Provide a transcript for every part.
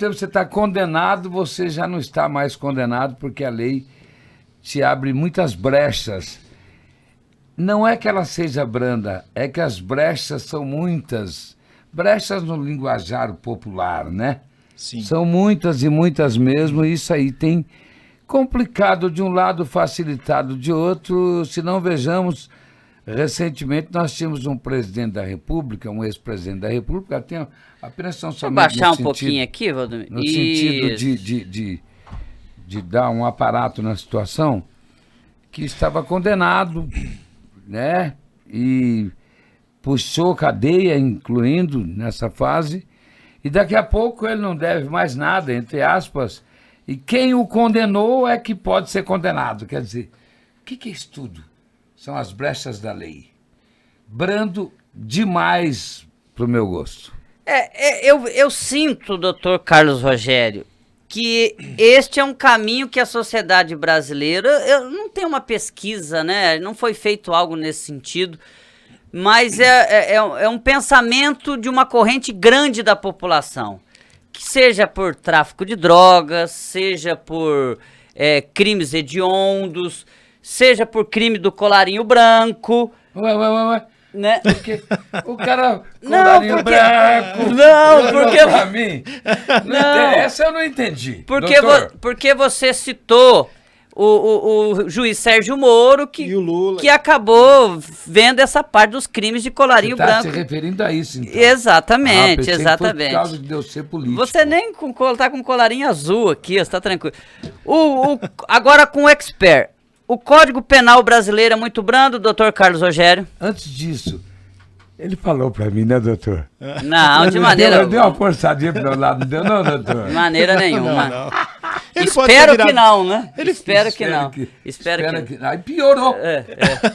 tempo que você está condenado, você já não está mais condenado, porque a lei te abre muitas brechas. Não é que ela seja branda, é que as brechas são muitas. Brechas no linguajar popular, né? Sim. São muitas e muitas mesmo, e isso aí tem complicado de um lado, facilitado de outro. Se não vejamos, recentemente nós tínhamos um presidente da República, um ex-presidente da República, tem apenas tão Deixa eu somente baixar um pouquinho aqui, Valdomiro. no sentido de dar um aparato na situação, que estava condenado, né? E puxou cadeia, incluindo nessa fase, e daqui a pouco ele não deve mais nada, entre aspas, e quem o condenou é que pode ser condenado. Quer dizer, o que é isso tudo? São as brechas da lei. Brando demais pro meu gosto. Eu sinto, doutor Carlos Rogério, que este é um caminho que a sociedade brasileira, eu não tenho uma pesquisa, né? Não foi feito algo nesse sentido, mas é um pensamento de uma corrente grande da população, que seja por tráfico de drogas, seja por crimes hediondos, seja por crime do colarinho branco. Ué. Né? Porque o cara colarinho branco. Não, porque pra mim. Essa eu não entendi. Porque você citou o juiz Sérgio Moro E o Lula. que acabou vendo essa parte dos crimes de colarinho Você tá branco. se referindo a isso, então. Exatamente, pensei que exatamente. foi por causa de eu ser político. Você nem tá com colarinho azul aqui, você tá tranquilo. Agora com o expert. O Código Penal brasileiro é muito brando, doutor Carlos Rogério? Antes disso, ele falou pra mim, né, doutor? Não, de maneira... Deu uma forçadinha pro meu lado, não deu não, doutor? De maneira nenhuma. Não. Ele pode Espero ter virado- que não, né? Ele- Espero que não. Espera que... Aí piorou.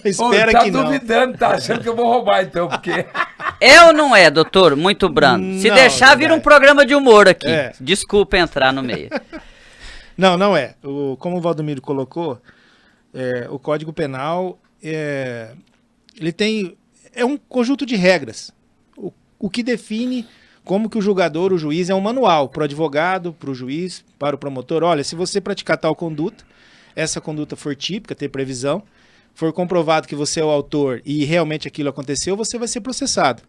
Espera tá que não. duvidando, tá achando que eu vou roubar, então, porque... É ou não é, doutor? Muito brando. Se Não, deixar, vira um programa de humor aqui. É. Desculpa entrar no meio. Não é. Como o Valdomiro colocou, o Código Penal ele tem um conjunto de regras. O que define como que o julgador, o juiz, é um manual para o advogado, para o juiz, para o promotor. Olha, se você praticar tal conduta, essa conduta for típica, ter previsão, for comprovado que você é o autor e realmente aquilo aconteceu, você vai ser processado.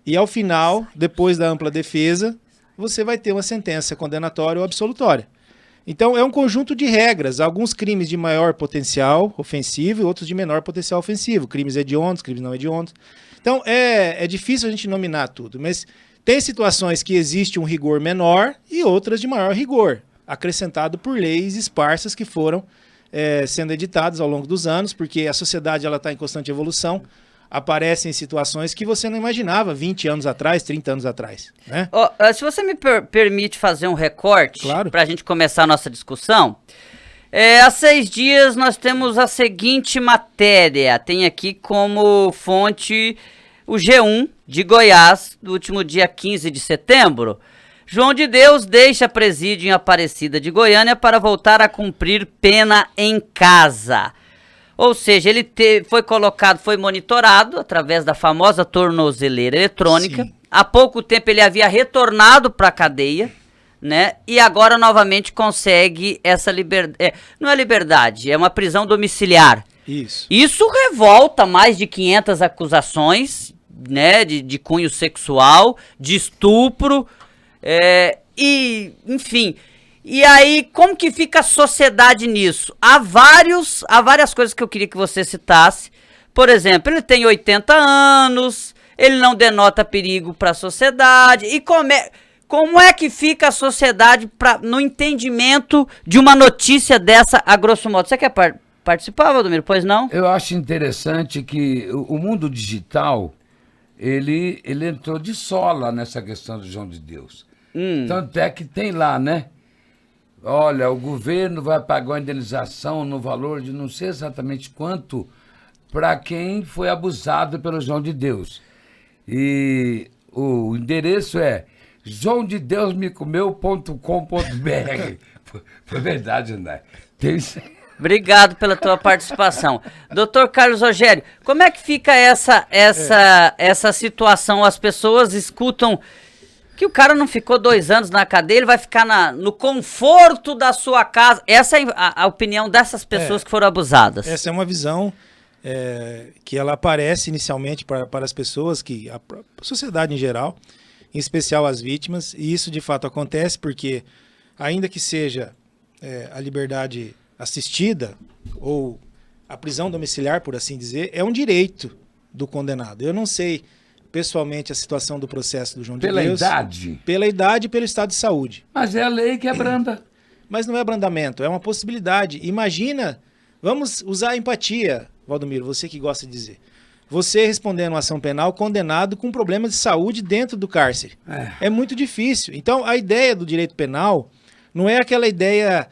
E ao final, depois da ampla defesa, você vai ter uma sentença condenatória ou absolutória. Então, é um conjunto de regras, alguns crimes de maior potencial ofensivo e outros de menor potencial ofensivo, crimes hediondos, crimes não hediondos. Então, é difícil a gente nominar tudo, mas tem situações que existe um rigor menor e outras de maior rigor, acrescentado por leis esparsas que foram sendo editadas ao longo dos anos, porque a sociedade está em constante evolução. Aparecem situações que você não imaginava 20 anos atrás, 30 anos atrás, né? Se você me permite fazer um recorte, Claro. para a gente começar a nossa discussão, há 6 dias nós temos a seguinte matéria, tem aqui como fonte o G1 de Goiás, do último dia 15 de setembro. João de Deus deixa presídio em Aparecida de Goiânia para voltar a cumprir pena em casa. Ou seja, ele foi monitorado através da famosa tornozeleira eletrônica. Sim. Há pouco tempo ele havia retornado para a cadeia, né? E agora novamente consegue essa liberdade. Não é liberdade, é uma prisão domiciliar. Isso. Isso revolta mais de 500 acusações, né? De cunho sexual, de estupro, e enfim... E aí, como que fica a sociedade nisso? Há várias coisas que eu queria que você citasse. Por exemplo, ele tem 80 anos, ele não denota perigo para a sociedade. E como é que fica a sociedade no entendimento de uma notícia dessa, a grosso modo? Você quer participar, Valdomiro? Pois não? Eu acho interessante que o mundo digital, ele entrou de sola nessa questão do João de Deus. Tanto é que tem lá, né? Olha, o governo vai pagar uma indenização no valor de não sei exatamente quanto para quem foi abusado pelo João de Deus. E o endereço é joaodedeusmecomeu.com.br. Foi verdade, André. Obrigado pela tua participação. Doutor Carlos Rogério, como é que fica essa situação? As pessoas escutam Que o cara não ficou 2 anos na cadeia, ele vai ficar no conforto da sua casa. Essa é a opinião dessas pessoas que foram abusadas. Essa é uma visão que ela aparece inicialmente para as pessoas, a sociedade em geral, em especial as vítimas, e isso de fato acontece porque, ainda que seja a liberdade assistida ou a prisão domiciliar, por assim dizer, é um direito do condenado. Eu não sei pessoalmente a situação do processo do João de Deus. Pela idade? Pela idade e pelo estado de saúde. Mas é a lei que é branda. Mas não é abrandamento, é uma possibilidade. Imagina, vamos usar a empatia, Valdomiro, você que gosta de dizer. Você respondendo uma ação penal condenado com problemas de saúde dentro do cárcere. É muito difícil. Então, a ideia do direito penal não é aquela ideia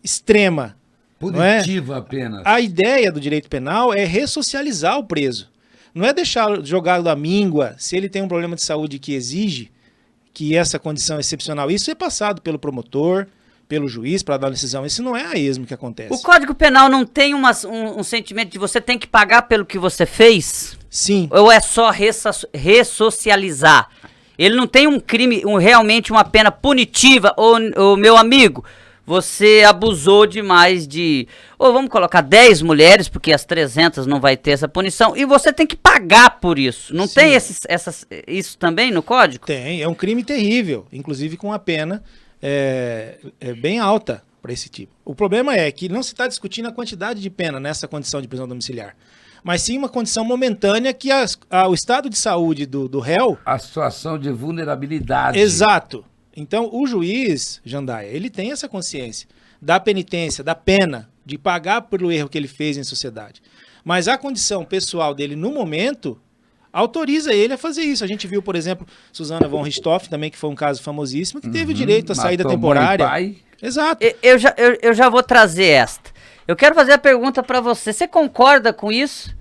extrema. Punitiva apenas. A ideia do direito penal é ressocializar o preso. Não é deixá-lo jogado à míngua se ele tem um problema de saúde que exige que essa condição excepcional. Isso é passado pelo promotor, pelo juiz para dar uma decisão. Isso não é a esmo que acontece. O Código Penal não tem um sentimento de você tem que pagar pelo que você fez? Sim. Ou é só ressocializar? Ele não tem um crime, realmente uma pena punitiva, ou meu amigo, você abusou demais ou vamos colocar 10 mulheres, porque as 300 não vai ter essa punição, e você tem que pagar por isso. Não tem isso também no Código? Tem, é um crime terrível, inclusive com a pena bem alta para esse tipo. O problema é que não se está discutindo a quantidade de pena nessa condição de prisão domiciliar, mas sim uma condição momentânea que o estado de saúde do réu... A situação de vulnerabilidade. Exato. Então, o juiz, Jandaia, ele tem essa consciência da penitência, da pena, de pagar pelo erro que ele fez em sociedade. Mas a condição pessoal dele, no momento, autoriza ele a fazer isso. A gente viu, por exemplo, Susana von Richthofen, também, que foi um caso famosíssimo, que teve o direito à saída temporária. Pai. Exato. Eu já vou trazer esta. Eu quero fazer a pergunta para você. Você concorda com isso?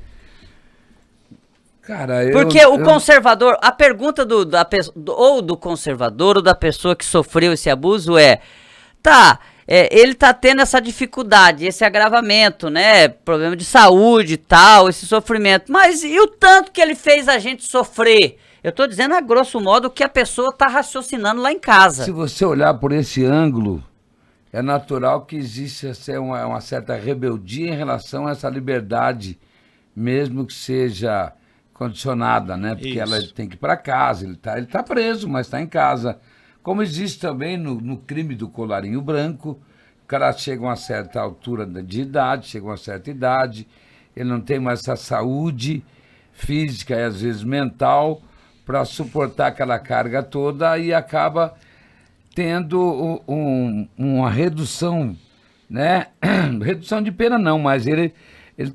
Cara, porque o conservador, a pergunta do conservador ou da pessoa que sofreu esse abuso ele tá tendo essa dificuldade, esse agravamento, né? Problema de saúde e tal, esse sofrimento. Mas e o tanto que ele fez a gente sofrer? Eu tô dizendo a grosso modo o que a pessoa tá raciocinando lá em casa. Se você olhar por esse ângulo, é natural que exista uma certa rebeldia em relação a essa liberdade, mesmo que seja condicionada, né? Porque ela tem que ir para casa, ele tá preso, mas está em casa. Como existe também no crime do colarinho branco, o cara chega a uma certa altura de idade, chega a uma certa idade, ele não tem mais essa saúde física e às vezes mental para suportar aquela carga toda e acaba tendo uma redução, né? Redução de pena não, mas ele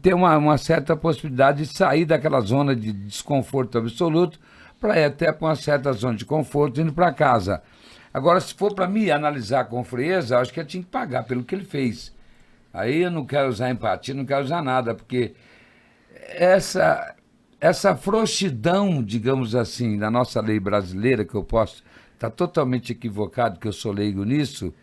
tem uma certa possibilidade de sair daquela zona de desconforto absoluto para ir até para uma certa zona de conforto indo para casa. Agora, se for para mim analisar com frieza, acho que ele tinha que pagar pelo que ele fez. Aí eu não quero usar empatia, não quero usar nada, porque essa frouxidão, digamos assim, da nossa lei brasileira, que eu posso estar totalmente equivocado, que eu sou leigo nisso,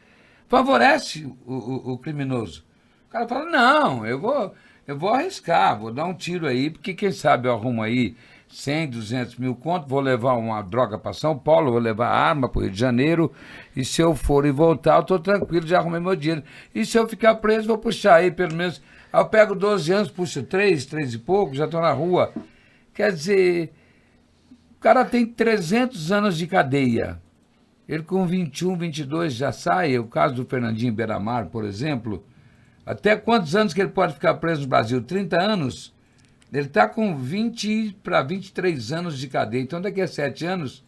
favorece o criminoso. O cara fala, não, eu vou arriscar, vou dar um tiro aí, porque quem sabe eu arrumo aí 100, 200 mil conto, vou levar uma droga para São Paulo, vou levar arma para o Rio de Janeiro, e se eu for e voltar, eu estou tranquilo, já arrumei meu dinheiro. E se eu ficar preso, vou puxar aí pelo menos, aí eu pego 12 anos, puxo 3 e pouco, já estou na rua. Quer dizer, o cara tem 300 anos de cadeia, ele com 21, 22 já sai, o caso do Fernandinho Beiramar, por exemplo, até quantos anos que ele pode ficar preso no Brasil? 30 anos? Ele está com 20 para 23 anos de cadeia. Então, daqui a 7 anos,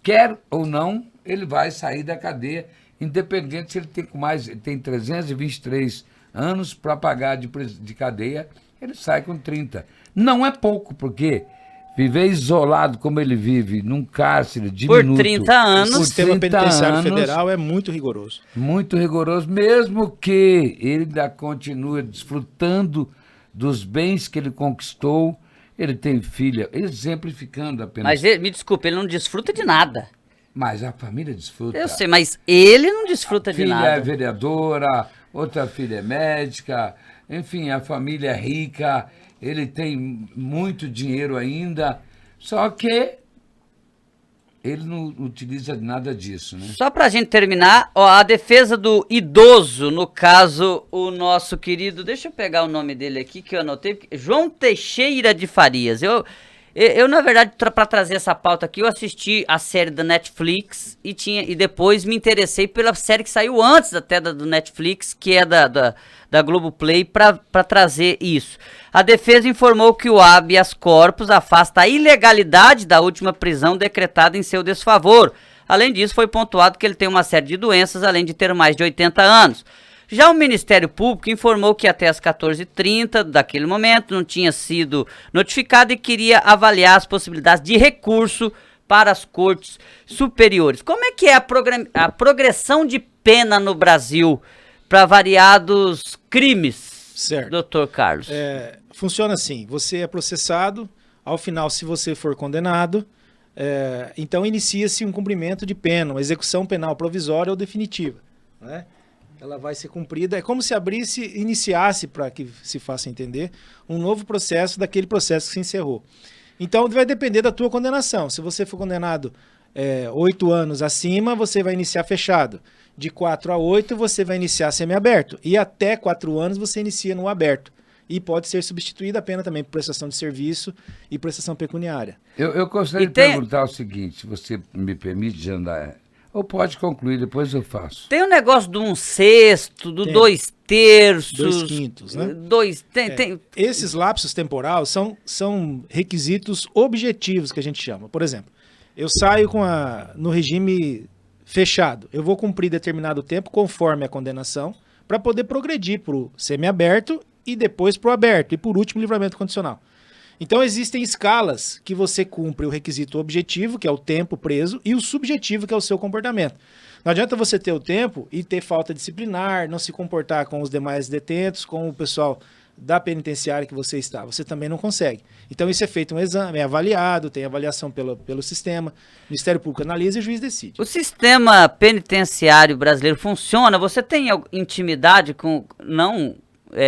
quer ou não, ele vai sair da cadeia, independente se ele tem ele tem 323 anos para pagar de cadeia, ele sai com 30. Não é pouco, porque viver isolado como ele vive, num cárcere diminuto... Por 30 anos. O sistema penitenciário federal é muito rigoroso. Muito rigoroso, mesmo que ele ainda continue desfrutando dos bens que ele conquistou, ele tem filha, exemplificando apenas. Mas me desculpe, ele não desfruta de nada. Mas a família desfruta. Eu sei, mas ele não desfruta de nada. Filha é vereadora, outra filha é médica, enfim, a família é rica, ele tem muito dinheiro ainda, só que ele não utiliza nada disso, né? Só pra gente terminar, ó, a defesa do idoso, no caso, o nosso querido, deixa eu pegar o nome dele aqui que eu anotei, João Teixeira de Farias. Eu na verdade, para trazer essa pauta aqui, eu assisti a série da Netflix e depois me interessei pela série que saiu antes até do Netflix, que é da Globoplay, para trazer isso. A defesa informou que o habeas corpus afasta a ilegalidade da última prisão decretada em seu desfavor. Além disso, foi pontuado que ele tem uma série de doenças, além de ter mais de 80 anos. Já o Ministério Público informou que até as 14h30 daquele momento não tinha sido notificado e queria avaliar as possibilidades de recurso para as cortes superiores. Como é que é a progressão de pena no Brasil para variados crimes, Certo. doutor Carlos? Funciona assim, você é processado, ao final, se você for condenado, então inicia-se um cumprimento de pena, uma execução penal provisória ou definitiva, né? Ela vai ser cumprida, é como se iniciasse, para que se faça entender, um novo processo daquele processo que se encerrou. Então vai depender da tua condenação. Se você for condenado 8 anos acima, você vai iniciar fechado. De 4 a 8, você vai iniciar semiaberto. E até 4 anos você inicia no aberto. E pode ser substituída a pena também por prestação de serviço e prestação pecuniária. Eu gostaria de perguntar o seguinte, se você me permite, Jandaia. Ou pode concluir, depois eu faço. Tem um negócio do 1/6, do 2/3. 2/5, né? Esses lapsos temporais são requisitos objetivos que a gente chama. Por exemplo, eu saio no regime fechado. Eu vou cumprir determinado tempo conforme a condenação para poder progredir para o semiaberto e depois para o aberto. E por último, livramento condicional. Então existem escalas que você cumpre o requisito objetivo, que é o tempo preso, e o subjetivo, que é o seu comportamento. Não adianta você ter o tempo e ter falta disciplinar, não se comportar com os demais detentos, com o pessoal da penitenciária que você está. Você também não consegue. Então isso é feito um exame, é avaliado, tem avaliação pelo sistema, o Ministério Público analisa e o juiz decide. O sistema penitenciário brasileiro funciona? Você tem intimidade com... Não,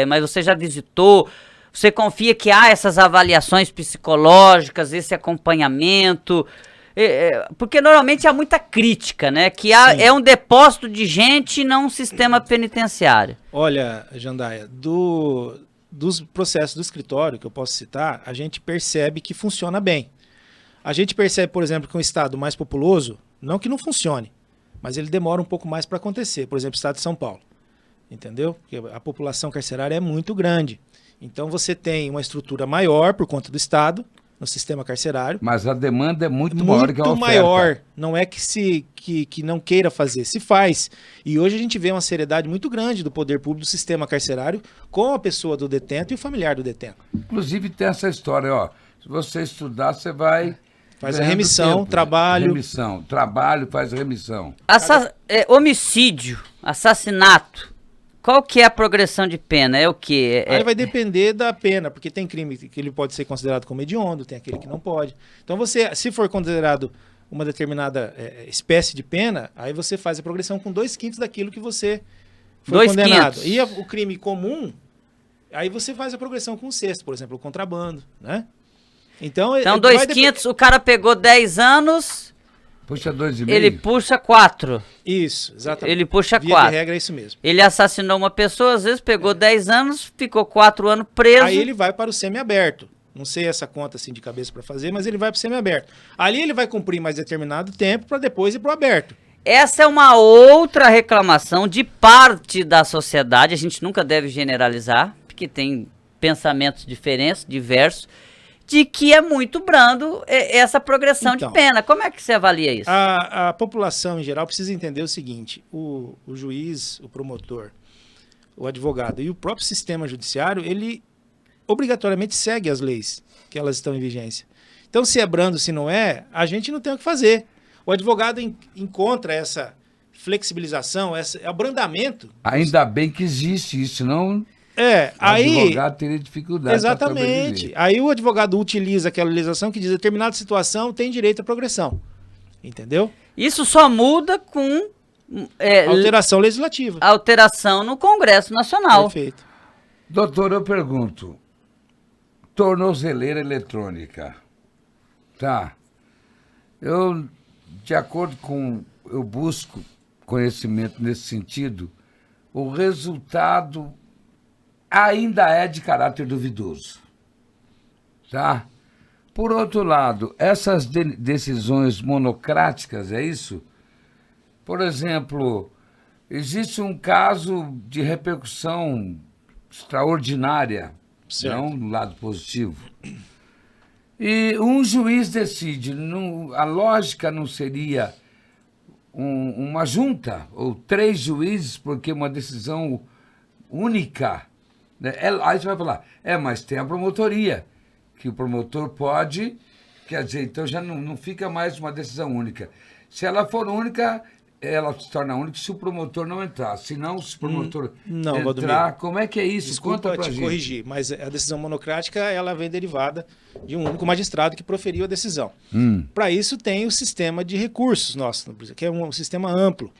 mas você já visitou... Você confia que há essas avaliações psicológicas, esse acompanhamento? Porque normalmente há muita crítica, né? Que é um depósito de gente, não um sistema penitenciário. Olha, Jandaia, dos processos do escritório que eu posso citar, a gente percebe que funciona bem. A gente percebe, por exemplo, que um estado mais populoso, não que não funcione, mas ele demora um pouco mais para acontecer. Por exemplo, o estado de São Paulo, entendeu? Porque a população carcerária é muito grande. Então você tem uma estrutura maior por conta do Estado, no sistema carcerário. Mas a demanda é muito maior que a oferta. Muito maior. Não é que não queira fazer, se faz. E hoje a gente vê uma seriedade muito grande do poder público do sistema carcerário com a pessoa do detento e o familiar do detento. Inclusive tem essa história, ó. Se você estudar, você vai... Faz a remissão, tempo. Trabalho. Remissão, trabalho, faz remissão. Homicídio, assassinato. Qual que é a progressão de pena? É o quê? Aí vai depender da pena, porque tem crime que ele pode ser considerado como hediondo, tem aquele que não pode. Então você, se for considerado uma determinada espécie de pena, aí você faz a progressão com 2/5 daquilo que você foi condenado. 2/5. E o crime comum, aí você faz a progressão com 1/6, por exemplo, o contrabando, né? Então 2/5, o cara pegou 10 anos... Puxa 2,5. Ele puxa 4. Isso, exatamente. Ele puxa 4. Via de regra é isso mesmo. Ele assassinou uma pessoa, às vezes pegou 10 anos, ficou 4 anos preso. Aí ele vai para o semiaberto. Não sei essa conta assim de cabeça para fazer, mas ele vai para o semiaberto. Ali ele vai cumprir mais determinado tempo para depois ir para o aberto. Essa é uma outra reclamação de parte da sociedade. A gente nunca deve generalizar, porque tem pensamentos diferentes, diversos, de que é muito brando essa progressão de pena. Como é que você avalia isso? A população, em geral, precisa entender o seguinte. O juiz, o promotor, o advogado e o próprio sistema judiciário, ele obrigatoriamente segue as leis que elas estão em vigência. Então, se é brando, se não é, a gente não tem o que fazer. O advogado encontra essa flexibilização, esse abrandamento. Ainda bem que existe isso, não... aí... O advogado teria dificuldade. Exatamente. Aí o advogado utiliza aquela legislação que diz determinada situação tem direito à progressão. Entendeu? Isso só muda com... alteração legislativa. Alteração no Congresso Nacional. Perfeito. Doutor, eu pergunto. Tornozeleira eletrônica. Tá. Eu de acordo com... Eu busco conhecimento nesse sentido, o resultado ainda é de caráter duvidoso. Tá? Por outro lado, essas decisões monocráticas, é isso? Por exemplo, existe um caso de repercussão extraordinária, Certo. não no lado positivo. E um juiz decide, a lógica não seria uma junta, ou 3 juízes, porque uma decisão única. Né? Aí você vai falar, mas tem a promotoria, que o promotor pode, quer dizer, então já não fica mais uma decisão única. Se ela for única, ela se torna única se o promotor não entrar. Se não, se o promotor não, entrar, Valdomiro, como é que é isso? desculpa Conta pra te gente. corrigir, mas a decisão monocrática ela vem derivada de um único magistrado que proferiu a decisão. Para isso tem o sistema de recursos nosso, que é um sistema amplo.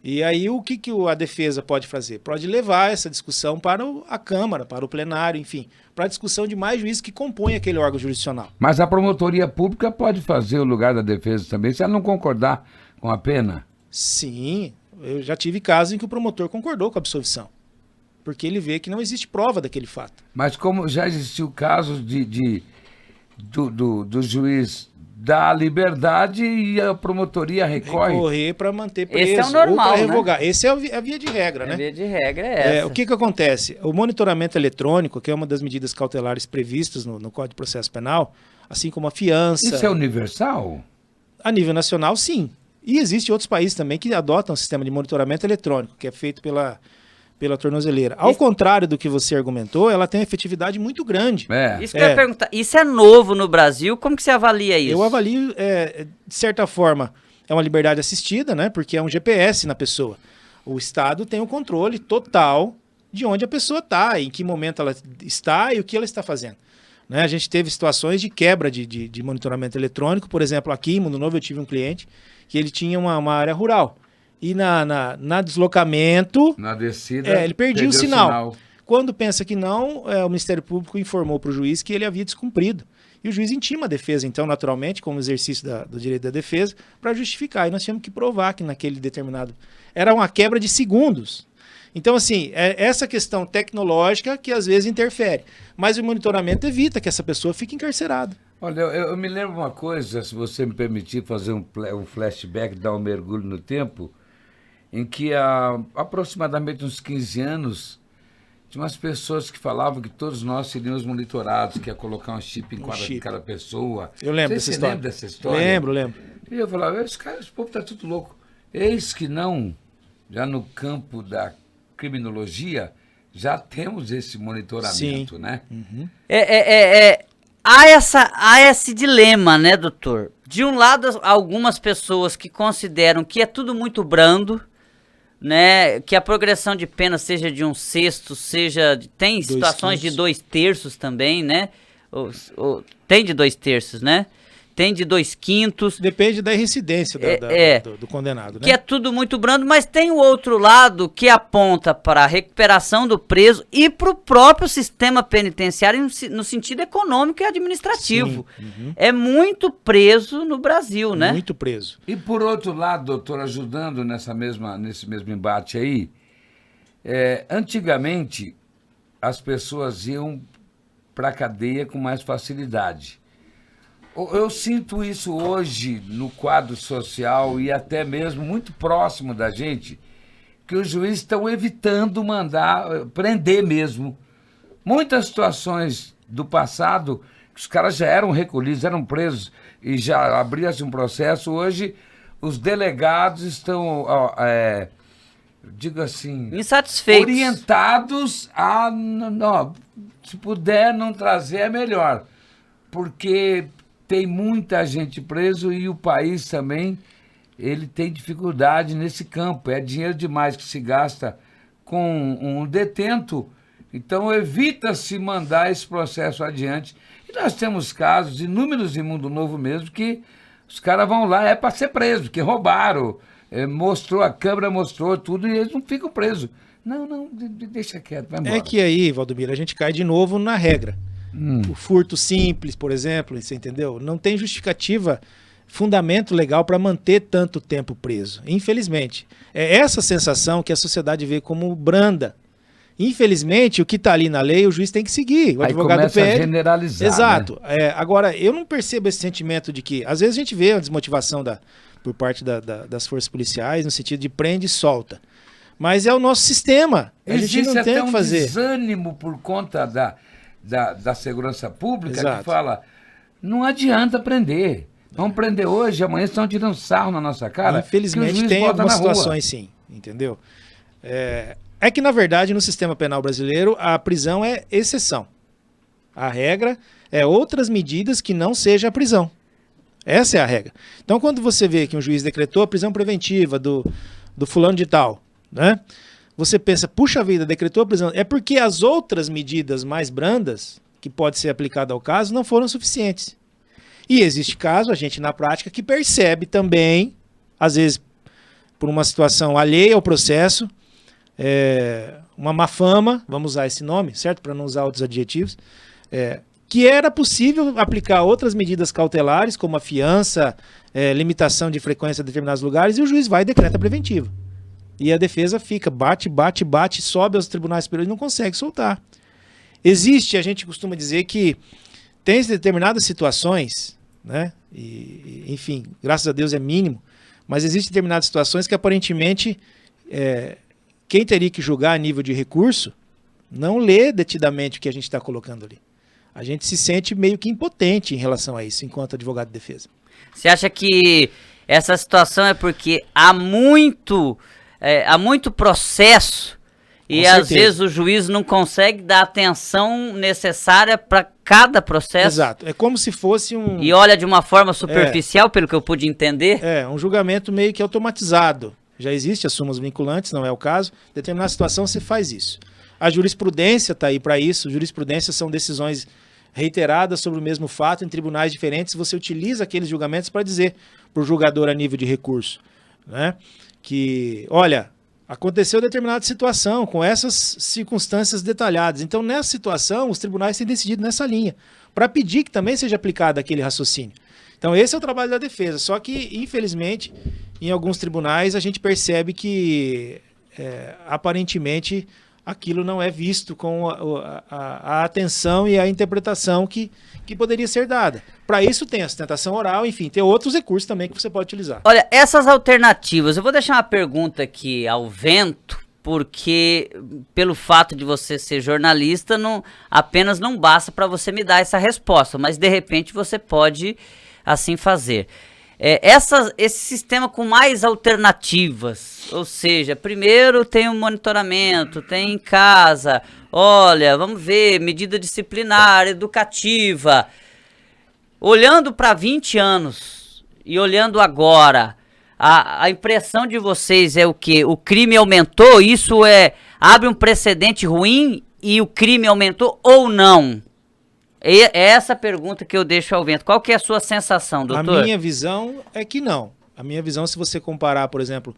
E aí o que a defesa pode fazer? Pode levar essa discussão para a Câmara, para o plenário, enfim, para a discussão de mais juízes que compõem aquele órgão jurisdicional. Mas a promotoria pública pode fazer o lugar da defesa também, se ela não concordar com a pena? Sim, eu já tive casos em que o promotor concordou com a absolvição, porque ele vê que não existe prova daquele fato. Mas como já existiu casos do juiz dar liberdade e a promotoria recorre. Recorrer para manter preso Esse é o normal, ou para né? revogar. Esse é a via de regra, né? A via de regra é essa. O que acontece? O monitoramento eletrônico, que é uma das medidas cautelares previstas no Código de Processo Penal, assim como a fiança... Isso é universal? A nível nacional, sim. E existem outros países também que adotam o sistema de monitoramento eletrônico, que é feito pela tornozeleira. Ao contrário do que você argumentou, ela tem uma efetividade muito grande. Isso que eu ia perguntar. Isso é novo no Brasil? Como que você avalia isso? Eu avalio, de certa forma, é uma liberdade assistida, né? Porque é um GPS na pessoa. O Estado tem o controle total de onde a pessoa está, em que momento ela está e o que ela está fazendo. Né? A gente teve situações de quebra de monitoramento eletrônico. Por exemplo, aqui em Mundo Novo eu tive um cliente que ele tinha uma área rural. E na deslocamento, na descida, ele perdia o sinal. Quando pensa que não, o Ministério Público informou para o juiz que ele havia descumprido. E o juiz intima a defesa, então, naturalmente, como exercício do direito da defesa, para justificar. E nós tínhamos que provar que naquele determinado... Era uma quebra de segundos. Então, assim, essa questão tecnológica que às vezes interfere. Mas o monitoramento evita que essa pessoa fique encarcerada. Olha, eu me lembro uma coisa, se você me permitir fazer um flashback, dar um mergulho no tempo, em que há aproximadamente uns 15 anos, tinha umas pessoas que falavam que todos nós seríamos monitorados, que ia colocar um chip em cada pessoa. Eu lembro dessa história. Lembra dessa história? Lembro. E eu falava, esse povo tá tudo louco. Eis que não, já no campo da criminologia, já temos esse monitoramento, né? Uhum. Há esse dilema, né, doutor? De um lado, algumas pessoas que consideram que é tudo muito brando, né, que a progressão de pena seja de 1/6, tem situações de 2/3 também, né? Tem de 2/3, né? Tem de 2/5. Depende da reincidência do condenado, né? Que é tudo muito brando, mas tem o outro lado que aponta para a recuperação do preso e para o próprio sistema penitenciário no sentido econômico e administrativo. Sim. É muito preso no Brasil, né? Muito preso. E por outro lado, doutor, ajudando nesse mesmo embate aí, antigamente as pessoas iam para a cadeia com mais facilidade. Eu sinto isso hoje no quadro social e até mesmo muito próximo da gente, que os juízes estão evitando mandar prender mesmo. Muitas situações do passado, que os caras já eram recolhidos, eram presos e já abria-se um processo, hoje os delegados estão, digo assim, insatisfeitos, orientados a, não, se puder não trazer é melhor, porque tem muita gente preso e o país também, ele tem dificuldade nesse campo. É dinheiro demais que se gasta com um detento, então evita-se mandar esse processo adiante. E nós temos casos, inúmeros em Mundo Novo mesmo, que os caras vão lá, para ser preso, que roubaram, a câmera mostrou tudo e eles não ficam presos. Não, deixa quieto, vai embora. É que aí, Valdomiro, a gente cai de novo na regra. O furto simples, por exemplo, você entendeu? Não tem justificativa fundamento legal para manter tanto tempo preso. Infelizmente. É essa sensação que a sociedade vê como branda. Infelizmente, o que está ali na lei, o juiz tem que seguir. O Aí advogado começa pede. a generalizar. Exato. Né? Agora, eu não percebo esse sentimento de que, às vezes a gente vê a desmotivação por parte das forças policiais, no sentido de prende e solta. Mas é o nosso sistema. A gente Existe não tem até o que um fazer. desânimo por conta da segurança pública. Exato. Que fala, não adianta prender. Vamos prender hoje, amanhã estão tirando sarro na nossa cara. Infelizmente tem algumas situações sim, entendeu? É que, na verdade, no sistema penal brasileiro, a prisão é exceção. A regra é outras medidas que não seja a prisão. Essa é a regra. Então, quando você vê que um juiz decretou a prisão preventiva do fulano de tal, né? Você pensa, puxa vida, decretou a prisão. É porque as outras medidas mais brandas, que pode ser aplicada ao caso, não foram suficientes. E existe caso, a gente na prática, que percebe também, às vezes por uma situação alheia ao processo, uma má fama, vamos usar esse nome, certo? Para não usar outros adjetivos, que era possível aplicar outras medidas cautelares, como a fiança, limitação de frequência em determinados lugares, e o juiz vai e decreta preventiva. E a defesa fica, bate, sobe aos tribunais superiores e não consegue soltar. Existe, a gente costuma dizer que tem determinadas situações, né? Enfim, graças a Deus é mínimo, mas existem determinadas situações que aparentemente quem teria que julgar a nível de recurso não lê detidamente o que a gente está colocando ali. A gente se sente meio que impotente em relação a isso, enquanto advogado de defesa. Você acha que essa situação é porque há muito processo e às vezes o juiz não consegue dar a atenção necessária para cada processo? Exato. É como se fosse um... E olha de uma forma superficial, pelo que eu pude entender? Um julgamento meio que automatizado. Já existe as súmulas vinculantes, não é o caso. Em determinada situação você faz isso. A jurisprudência está aí para isso. Jurisprudência são decisões reiteradas sobre o mesmo fato em tribunais diferentes. Você utiliza aqueles julgamentos para dizer para o julgador a nível de recurso, né, que, olha, aconteceu determinada situação com essas circunstâncias detalhadas. Então, nessa situação, os tribunais têm decidido nessa linha, para pedir que também seja aplicado aquele raciocínio. Então, esse é o trabalho da defesa. Só que, infelizmente, em alguns tribunais, a gente percebe que, aparentemente, aquilo não é visto com a atenção e a interpretação que poderia ser dada. Para isso tem a sustentação oral, enfim, tem outros recursos também que você pode utilizar. Olha, essas alternativas, eu vou deixar uma pergunta aqui ao vento, porque pelo fato de você ser jornalista, apenas não basta para você me dar essa resposta, mas de repente você pode assim fazer. Esse sistema com mais alternativas, ou seja, primeiro tem um monitoramento, tem em casa, olha, vamos ver, medida disciplinar, educativa. Olhando para 20 anos e olhando agora, a impressão de vocês é o quê? O crime aumentou? Isso abre um precedente ruim e o crime aumentou ou não? É essa pergunta que eu deixo ao vento. Qual que é a sua sensação, doutor? A minha visão é que não. A minha visão, se você comparar, por exemplo,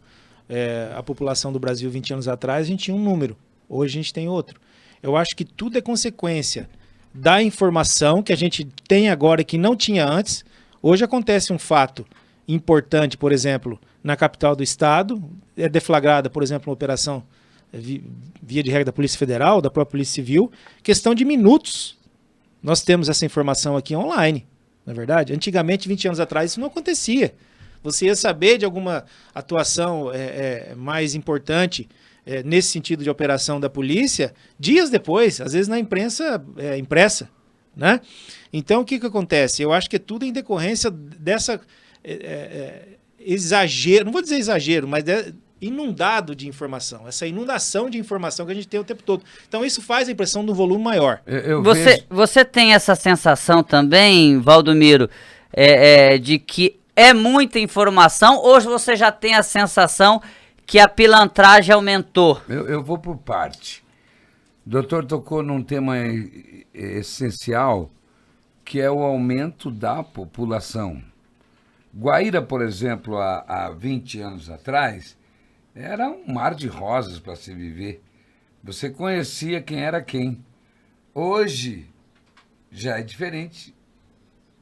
a população do Brasil 20 anos atrás, a gente tinha um número. Hoje a gente tem outro. Eu acho que tudo é consequência da informação que a gente tem agora e que não tinha antes. Hoje acontece um fato importante, por exemplo, na capital do estado. É deflagrada, por exemplo, uma operação via de regra da Polícia Federal, da própria Polícia Civil. Questão de minutos. Nós temos essa informação aqui online, não é verdade? Antigamente, 20 anos atrás, isso não acontecia. Você ia saber de alguma atuação mais importante nesse sentido de operação da polícia dias depois, às vezes na imprensa impressa, né? Então, o que acontece? Eu acho que é tudo em decorrência dessa exagero, não vou dizer exagero, mas inundado de informação, essa inundação de informação que a gente tem o tempo todo. Então isso faz a impressão do volume maior. Você tem essa sensação também, Valdomiro, de que é muita informação, ou você já tem a sensação que a pilantragem aumentou? Eu vou por parte. O doutor tocou num tema essencial, que é o aumento da população. Guaíra, por exemplo, há 20 anos atrás, era um mar de rosas para se viver. Você conhecia quem era quem. Hoje já é diferente.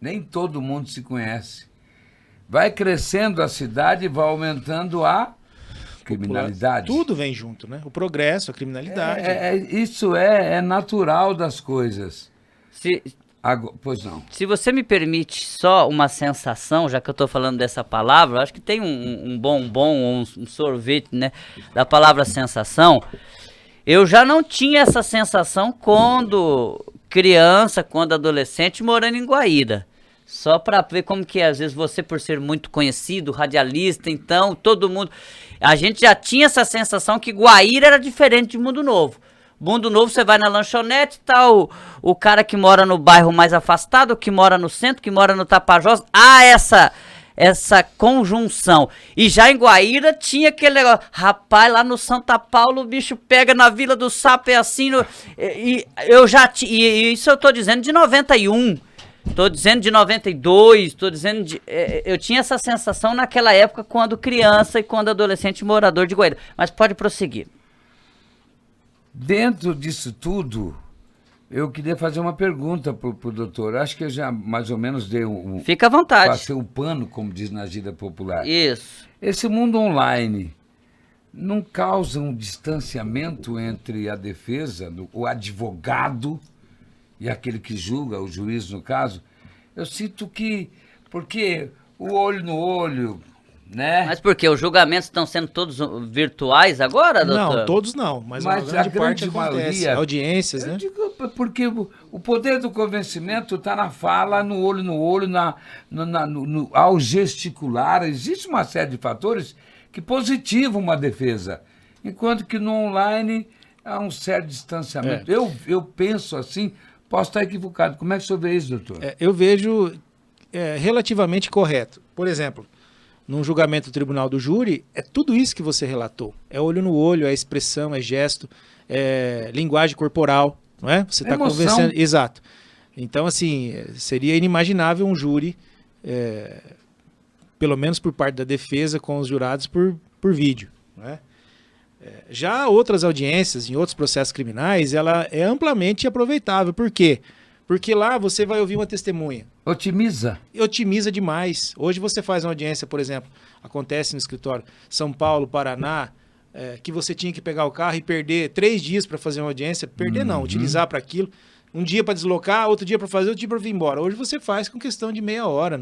Nem todo mundo se conhece. vai crescendo a cidade e vai aumentando a criminalidade. Tudo vem junto, né? O progresso, a criminalidade. Isso é natural das coisas. Pois não. Se você me permite só uma sensação, já que eu estou falando dessa palavra, eu acho que tem um bombom, um sorvete, né, da palavra sensação. Eu já não tinha essa sensação quando criança, quando adolescente, morando em Guaíra. Só para ver como que às vezes você, por ser muito conhecido, radialista, então, todo mundo... A gente já tinha essa sensação que Guaíra era diferente de Mundo Novo. Mundo Novo, você vai na lanchonete, tá o cara que mora no bairro mais afastado, que mora no centro, que mora no Tapajós. Essa conjunção. E já em Guaíra tinha aquele negócio. Rapaz, lá no Santa Paula o bicho pega na Vila do Sapo, é assim. Isso eu tô dizendo de 91. Tô dizendo de 92, eu tinha essa sensação naquela época quando criança e quando adolescente morador de Guaíra. Mas pode prosseguir. Dentro disso tudo, eu queria fazer uma pergunta pro doutor. Acho que eu já mais ou menos dei Fica à vontade. Passei o pano, como diz na gíria popular. Isso. Esse mundo online não causa um distanciamento entre a defesa, o advogado e aquele que julga, o juiz no caso? Eu sinto que, porque o olho no olho, né? Mas por quê? Os julgamentos estão sendo todos virtuais agora, doutor? Não, todos não, mas a grande parte maioria, audiências, né? Digo, porque o poder do convencimento está na fala, no olho, ao gesticular. Existe uma série de fatores que positivam uma defesa, enquanto que no online há um certo distanciamento. Eu penso assim, posso estar equivocado. Como é que o senhor vê isso, doutor? Eu vejo relativamente correto. Por exemplo, num julgamento do tribunal do júri, é tudo isso que você relatou. É olho no olho, é expressão, é gesto, é linguagem corporal, não é? Você está conversando. Exato. Então, assim, seria inimaginável um júri, pelo menos por parte da defesa, com os jurados por vídeo, não é? Já outras audiências, em outros processos criminais, ela é amplamente aproveitável. Por quê? Porque lá você vai ouvir uma testemunha. Otimiza demais. Hoje você faz uma audiência, por exemplo, acontece no escritório São Paulo, Paraná, que você tinha que pegar o carro e perder 3 dias para fazer uma audiência. Perder não, utilizar para aquilo. Um dia para deslocar, outro dia para fazer, outro dia para vir embora. Hoje você faz com questão de meia hora.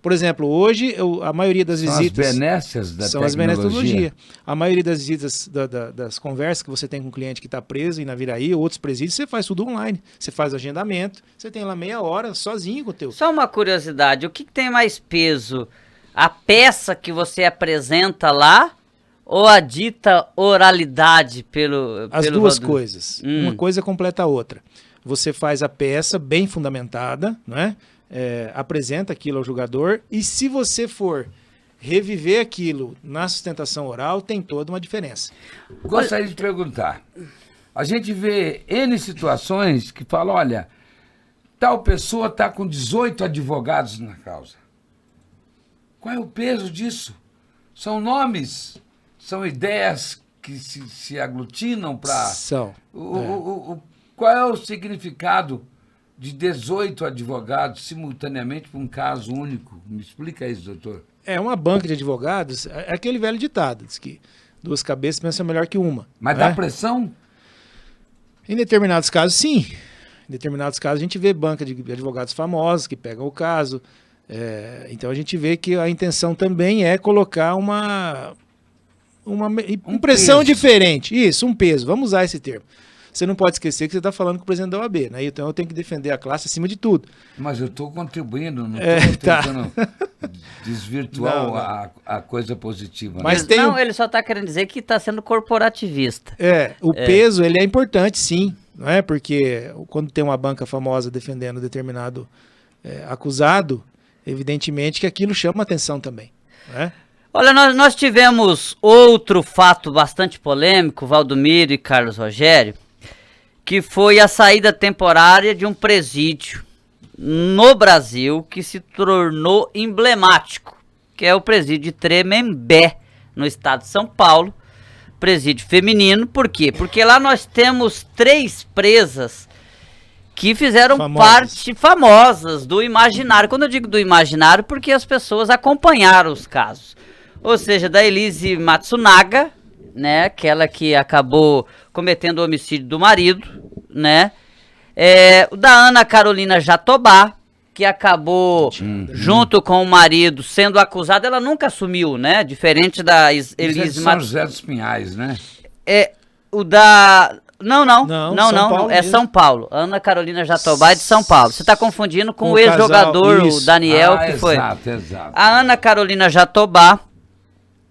Por exemplo, hoje a maioria das visitas... São as benesses da São as benesses da tecnologia. A maioria das visitas, das conversas que você tem com um cliente que está preso em Naviraí, outros presídios, você faz tudo online. Você faz o agendamento, você tem lá meia hora sozinho com o teu... Só uma curiosidade, o que tem mais peso? A peça que você apresenta lá ou a dita oralidade pelo... As duas coisas. Uma coisa completa a outra. Você faz a peça bem fundamentada, né? Apresenta aquilo ao julgador, e se você for reviver aquilo na sustentação oral, tem toda uma diferença. Gostaria de perguntar, a gente vê N situações que falam, olha, tal pessoa está com 18 advogados na causa. Qual é o peso disso? São nomes, são ideias que se aglutinam para... São. Qual é o significado de 18 advogados simultaneamente para um caso único? Me explica isso, doutor. Uma banca de advogados, é aquele velho ditado, diz que 2 cabeças pensam melhor que uma. Mas dá pressão? Em determinados casos, sim. Em determinados casos, a gente vê banca de advogados famosos que pegam o caso. Então, a gente vê que a intenção também é colocar uma impressão peso diferente. Isso, um peso. Vamos usar esse termo. Você não pode esquecer que você está falando com o presidente da OAB, né? Então eu tenho que defender a classe acima de tudo. Mas eu estou contribuindo, não estou tentando desvirtuar a coisa positiva. Mas não, ele só está querendo dizer que está sendo corporativista. O peso, ele é importante, sim. Não é? Porque quando tem uma banca famosa defendendo determinado acusado, evidentemente que aquilo chama atenção também. Não é? Olha, nós tivemos outro fato bastante polêmico, Valdomiro e Carlos Rogério, que foi a saída temporária de um presídio no Brasil que se tornou emblemático, que é o presídio de Tremembé, no estado de São Paulo, presídio feminino. Por quê? Porque lá nós temos 3 presas que fizeram parte famosas do imaginário. Quando eu digo do imaginário, porque as pessoas acompanharam os casos. Ou seja, da Elise Matsunaga, né, aquela que acabou cometendo o homicídio do marido, né, o da Ana Carolina Jatobá, que acabou junto com o marido sendo acusada, ela nunca assumiu, né, diferente da Elise Matsunaga. São José dos Pinhais, né? O da... Não, é mesmo. São Paulo. Ana Carolina Jatobá é de São Paulo. Você está confundindo com o casal, ex-jogador, o isso. Daniel, que foi. Exato. A Ana Carolina Jatobá,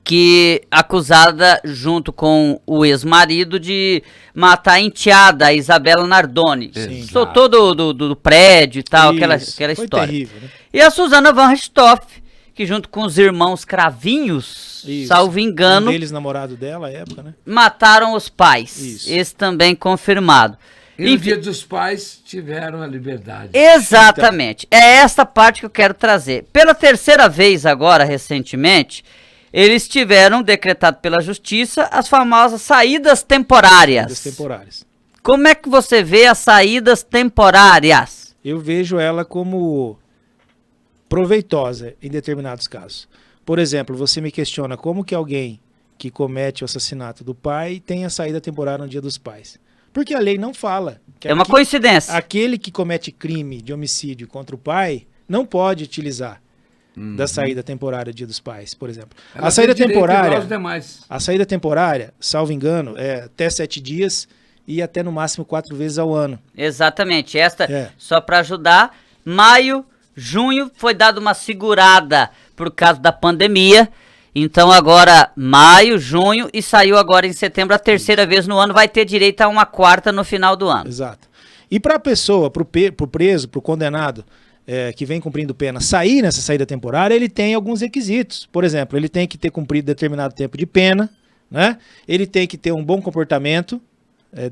que acusada junto com o ex-marido de matar a enteada, a Isabela Nardoni. Sim. Soltou do prédio e tal, aquela Foi história. terrível, né? E a Suzana Van Richthofen, que junto com os irmãos Cravinhos, Isso. salvo engano, Um deles namorado dela, à época, né? mataram os pais. Isso. Esse também confirmado. E no Dia dos Pais tiveram a liberdade. Exatamente. É essa parte que eu quero trazer. Pela terceira vez agora, recentemente, eles tiveram decretado pela justiça as famosas saídas temporárias. Como é que você vê as saídas temporárias? Eu vejo ela como proveitosa em determinados casos. Por exemplo, você me questiona como que alguém que comete o assassinato do pai tem a saída temporária no Dia dos Pais. Porque a lei não fala. É uma coincidência. Aquele que comete crime de homicídio contra o pai não pode utilizar da saída temporária Dia dos Pais, por exemplo. A saída temporária, salvo engano, é até 7 dias e até no máximo 4 vezes ao ano. Exatamente. Só para ajudar, maio, junho foi dado uma segurada por causa da pandemia. Então agora maio, junho e saiu agora em setembro a terceira vez no ano, vai ter direito a uma quarta no final do ano. Exato. E para a pessoa, para o preso, para o condenado que vem cumprindo pena, sair nessa saída temporária, ele tem alguns requisitos. Por exemplo, ele tem que ter cumprido determinado tempo de pena, né? Ele tem que ter um bom comportamento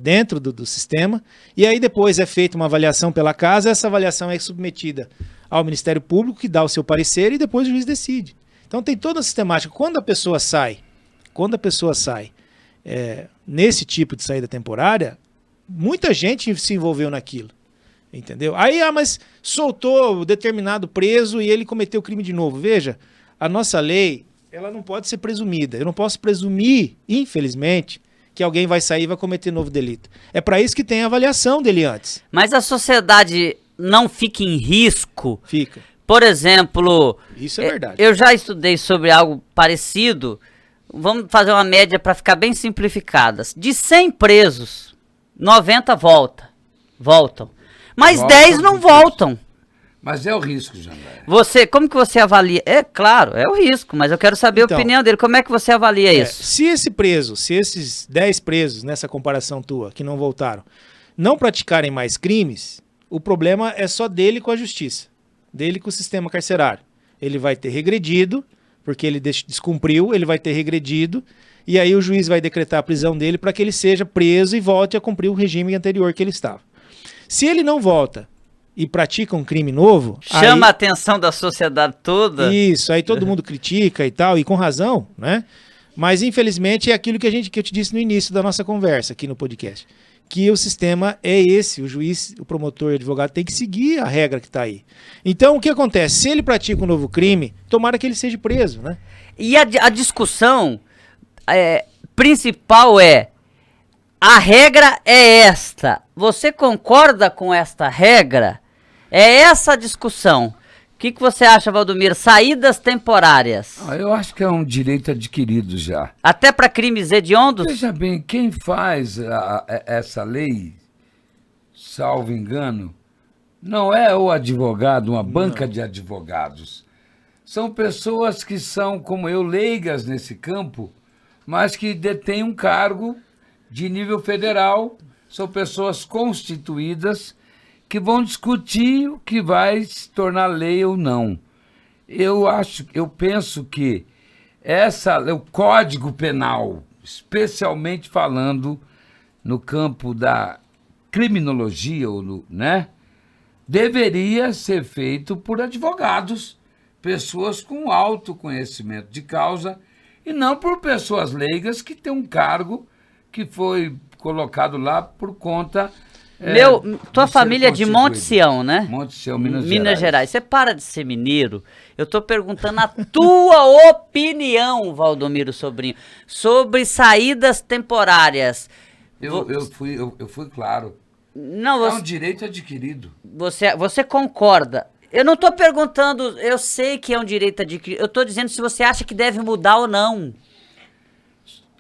dentro do sistema, e aí depois é feita uma avaliação pela casa, essa avaliação é submetida ao Ministério Público, que dá o seu parecer, e depois o juiz decide. Então tem toda a sistemática. Quando a pessoa sai nesse tipo de saída temporária, muita gente se envolveu naquilo. Entendeu? Aí, mas soltou o determinado preso e ele cometeu crime de novo. Veja, a nossa lei, ela não pode ser presumida. Eu não posso presumir, infelizmente, que alguém vai sair e vai cometer novo delito. É para isso que tem a avaliação dele antes. Mas a sociedade não fica em risco? Fica. Por exemplo... Isso é verdade. Eu já estudei sobre algo parecido. Vamos fazer uma média para ficar bem simplificadas. De 100 presos, 90 voltam. Mas 10 não voltam. Mas é o risco, Jandé. Como que você avalia? É claro, é o risco, mas eu quero saber a opinião dele. Como é que você avalia isso? Se esses 10 presos, nessa comparação tua, que não voltaram, não praticarem mais crimes, o problema é só dele com a justiça, dele com o sistema carcerário. Ele vai ter regredido, porque ele descumpriu, ele vai ter regredido, e aí o juiz vai decretar a prisão dele para que ele seja preso e volte a cumprir o regime anterior que ele estava. Se ele não volta e pratica um crime novo... Chama a atenção da sociedade toda. Isso, aí todo mundo critica e tal, e com razão, né? Mas infelizmente é aquilo que eu te disse no início da nossa conversa aqui no podcast. Que o sistema é esse, o juiz, o promotor e o advogado tem que seguir a regra que está aí. Então o que acontece? Se ele pratica um novo crime, tomara que ele seja preso, né? E a discussão principal a regra é esta. Você concorda com esta regra? É essa a discussão. O que você acha, Valdomiro? Saídas temporárias. Eu acho que é um direito adquirido já. Até para crimes hediondos? Veja bem, quem faz essa lei, salvo engano, não é o advogado, uma banca de advogados. São pessoas que são, como eu, leigas nesse campo, mas que detêm um cargo de nível federal, são pessoas constituídas que vão discutir o que vai se tornar lei ou não. Eu penso que o Código Penal, especialmente falando no campo da criminologia, né, deveria ser feito por advogados, pessoas com alto conhecimento de causa, e não por pessoas leigas que têm um cargo que foi colocado lá por conta Tua família é de Monte constituído. Sião, né? Monte Sião, Minas Minas Gerais. Gerais. Você para de ser mineiro. Eu tô perguntando a tua opinião, Valdomiro Sobrinho, sobre saídas temporárias. Eu fui claro. Não, É um direito adquirido. você concorda. Eu não tô perguntando, eu sei que é um direito adquirido. Eu tô dizendo se você acha que deve mudar ou não.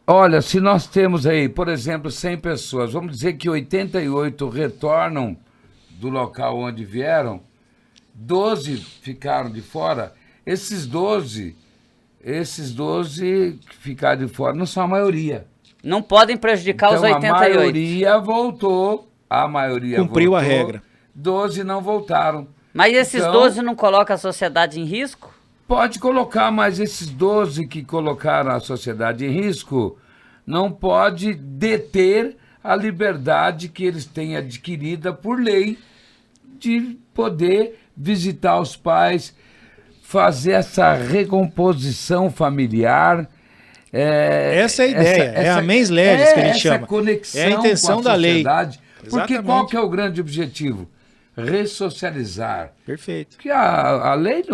Olha, se nós temos aí, por exemplo, 100 pessoas, vamos dizer que 88 retornam do local onde vieram, 12 ficaram de fora, esses 12 que ficaram de fora não são a maioria. Não podem prejudicar os Então, 88. a maioria Cumpriu a voltou, regra. 12 não voltaram. Mas esses Então, 12 não colocam a sociedade em risco? Pode colocar, mas esses 12 que colocaram a sociedade em risco não pode deter a liberdade que eles têm adquirida por lei de poder visitar os pais, fazer essa recomposição familiar. Essa é a ideia, é a mens legis que a gente chama. Essa conexão É a intenção com a da lei. sociedade. Porque Exatamente. qual que é o grande objetivo? Ressocializar. Perfeito. Porque a lei,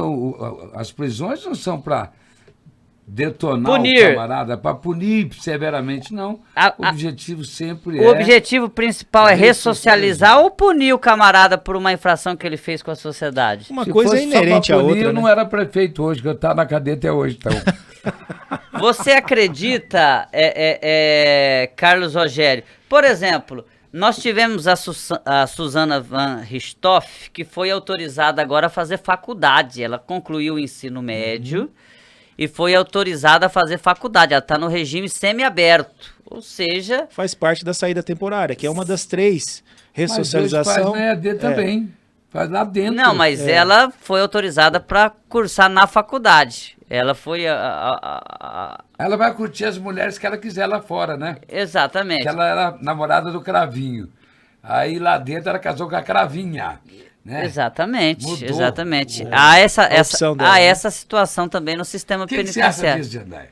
as prisões não são para detonar Punir. o camarada, para punir severamente, não. O objetivo sempre O objetivo principal é ressocializar. ressocializar ou punir o camarada por uma infração que ele fez com a sociedade? Uma Se coisa é fosse só pra inerente à punir, outra, eu né? não era prefeito hoje, que eu estava na cadeia até hoje, então. Você acredita, Carlos Rogério? Por exemplo, nós tivemos a Suzana Van Richthofen, que foi autorizada agora a fazer faculdade. Ela concluiu o ensino médio e foi autorizada a fazer faculdade. Ela está no regime semiaberto, ou seja... Faz parte da saída temporária, que é uma das 3. Mas hoje Ressocialização. faz na EAD também. Faz lá dentro. Não, mas ela foi autorizada para cursar na faculdade. Ela foi Ela vai curtir as mulheres que ela quiser lá fora, né? Exatamente. Que ela era namorada do Cravinho. Aí lá dentro ela casou com a Cravinha. Né? Exatamente, Mudou exatamente. Há opção dela, né? essa situação também no sistema O que você acha penitenciário. disso, Jandai?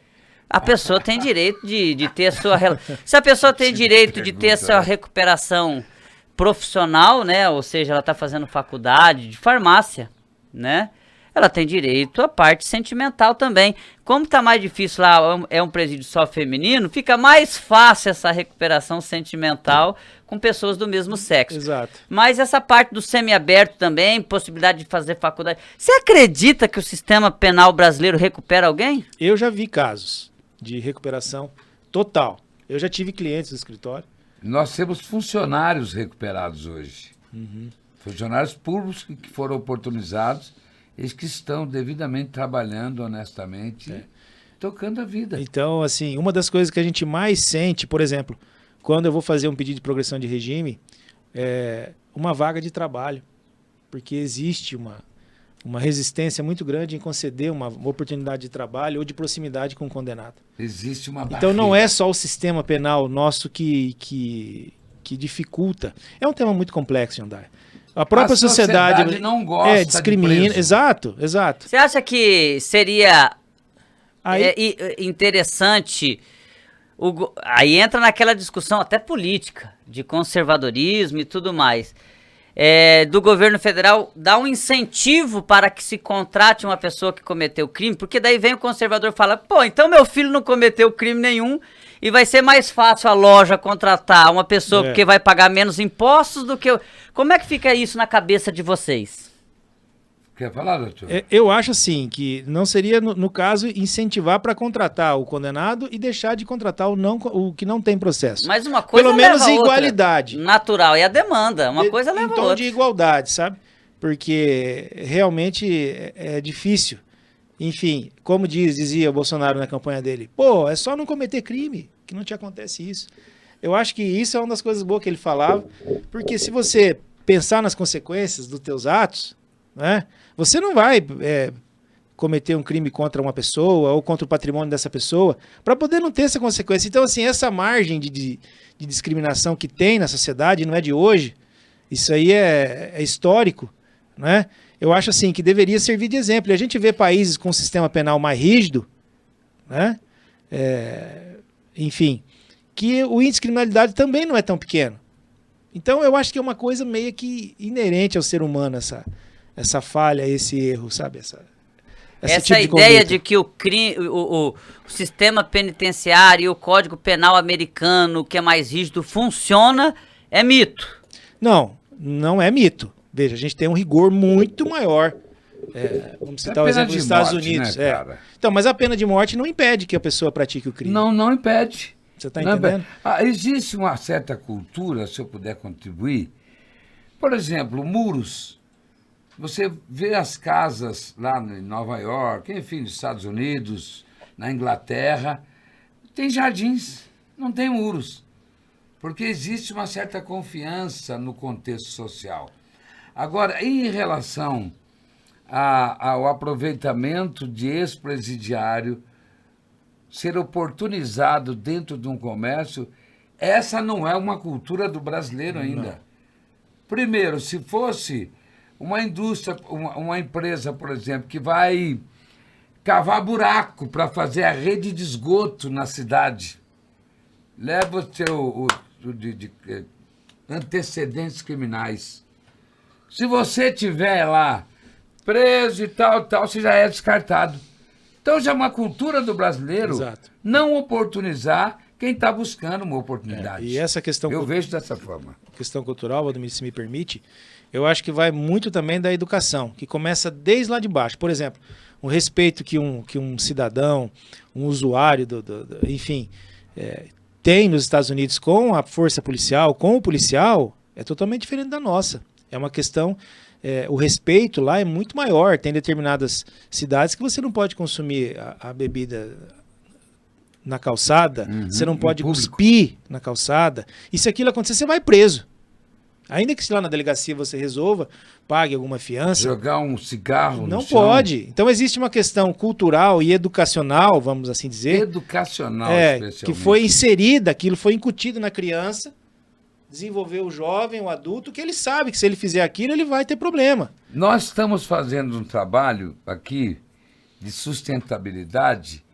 A pessoa tem direito de ter a sua... Se a pessoa tem direito de ter a sua recuperação profissional, né? Ou seja, ela está fazendo faculdade de farmácia, né? Ela tem direito à parte sentimental também. Como está mais difícil lá, é um presídio só feminino, fica mais fácil essa recuperação sentimental com pessoas do mesmo sexo. Exato. Mas essa parte do semiaberto também, possibilidade de fazer faculdade. Você acredita que o sistema penal brasileiro recupera alguém? Eu já vi casos de recuperação total. Eu já tive clientes no escritório. Nós temos funcionários recuperados hoje. Funcionários públicos que foram oportunizados, eles que estão devidamente trabalhando honestamente, tocando a vida. Então, assim, uma das coisas que a gente mais sente, por exemplo, quando eu vou fazer um pedido de progressão de regime, é uma vaga de trabalho. Porque existe uma resistência muito grande em conceder uma oportunidade de trabalho ou de proximidade com o condenado. Existe uma Então não barreira. é só o sistema penal nosso que dificulta. É um tema muito complexo, Jandai. A própria sociedade não gosta de discrimina. preso. Exato. Você acha que seria Aí, interessante... Aí entra naquela discussão até política, de conservadorismo e tudo mais. Do governo federal dar um incentivo para que se contrate uma pessoa que cometeu crime, porque daí vem o conservador e fala, pô, então meu filho não cometeu crime nenhum e vai ser mais fácil a loja contratar uma pessoa porque vai pagar menos impostos do que... Como é que fica isso na cabeça de vocês? Quer falar, doutor? eu acho assim que não seria, no caso, incentivar para contratar o condenado e deixar de contratar o que não tem processo. Mas uma coisa Pelo menos leva a outra. igualdade. Natural, e a demanda, uma coisa leva Em a tom outra. de igualdade, sabe? Porque realmente é difícil. Enfim, como dizia o Bolsonaro na campanha dele, pô, é só não cometer crime, que não te acontece isso. Eu acho que isso é uma das coisas boas que ele falava, porque se você pensar nas consequências dos teus atos, né, você não vai cometer um crime contra uma pessoa ou contra o patrimônio dessa pessoa para poder não ter essa consequência. Então, assim, essa margem de discriminação que tem na sociedade não é de hoje, isso aí é histórico, né? Eu acho assim que deveria servir de exemplo. E a gente vê países com um sistema penal mais rígido, né? Enfim, que o índice de criminalidade também não é tão pequeno. Então eu acho que é uma coisa meio que inerente ao ser humano, essa falha, esse erro, sabe? Essa tipo ideia conduta. de que o sistema penitenciário e o Código Penal americano, que é mais rígido, funciona, é mito. Não é mito. Veja, a gente tem um rigor muito maior. Vamos citar o exemplo dos Estados Unidos. Né, cara? Então, mas a pena de morte não impede que a pessoa pratique o crime. Não impede. Você está entendendo? Existe uma certa cultura, se eu puder contribuir. Por exemplo, muros. Você vê as casas lá em Nova York, enfim, nos Estados Unidos, na Inglaterra, tem jardins, não tem muros. Porque existe uma certa confiança no contexto social. Agora, em relação ao aproveitamento de ex-presidiário ser oportunizado dentro de um comércio, essa não é uma cultura do brasileiro ainda. Não. Primeiro, se fosse uma indústria, uma empresa, por exemplo, que vai cavar buraco para fazer a rede de esgoto na cidade, leva o seu antecedentes criminais. Se você tiver lá preso e tal, você já é descartado. Então já é uma cultura do brasileiro não oportunizar quem está buscando uma oportunidade. E essa questão eu vejo dessa forma. Questão cultural, Valdomiro, se me permite, eu acho que vai muito também da educação, que começa desde lá de baixo. Por exemplo, o respeito que um cidadão, um usuário, enfim, tem nos Estados Unidos com a força policial, com o policial, é totalmente diferente da nossa. É uma questão... o respeito lá é muito maior. Tem determinadas cidades que você não pode consumir a bebida na calçada, você não pode cuspir na calçada. E se aquilo acontecer, você vai preso. Ainda que lá na delegacia você resolva, pague alguma fiança. Jogar um cigarro não pode. Então existe uma questão cultural e educacional, vamos assim dizer. Educacional, especialmente. Que foi inserida, aquilo foi incutido na criança, desenvolver o jovem, o adulto, que ele sabe que se ele fizer aquilo, ele vai ter problema. Nós estamos fazendo um trabalho aqui de sustentabilidade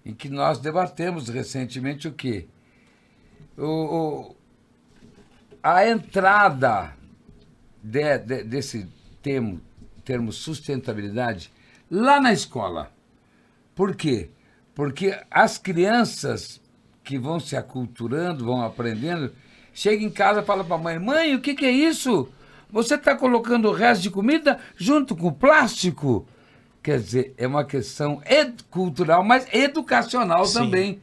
em que nós debatemos recentemente o quê? A entrada desse termo sustentabilidade lá na escola. Por quê? Porque as crianças que vão se aculturando, vão aprendendo, chega em casa e fala para a mãe, mãe, o que é isso? Você está colocando o resto de comida junto com o plástico? Quer dizer, é uma questão cultural, mas educacional também.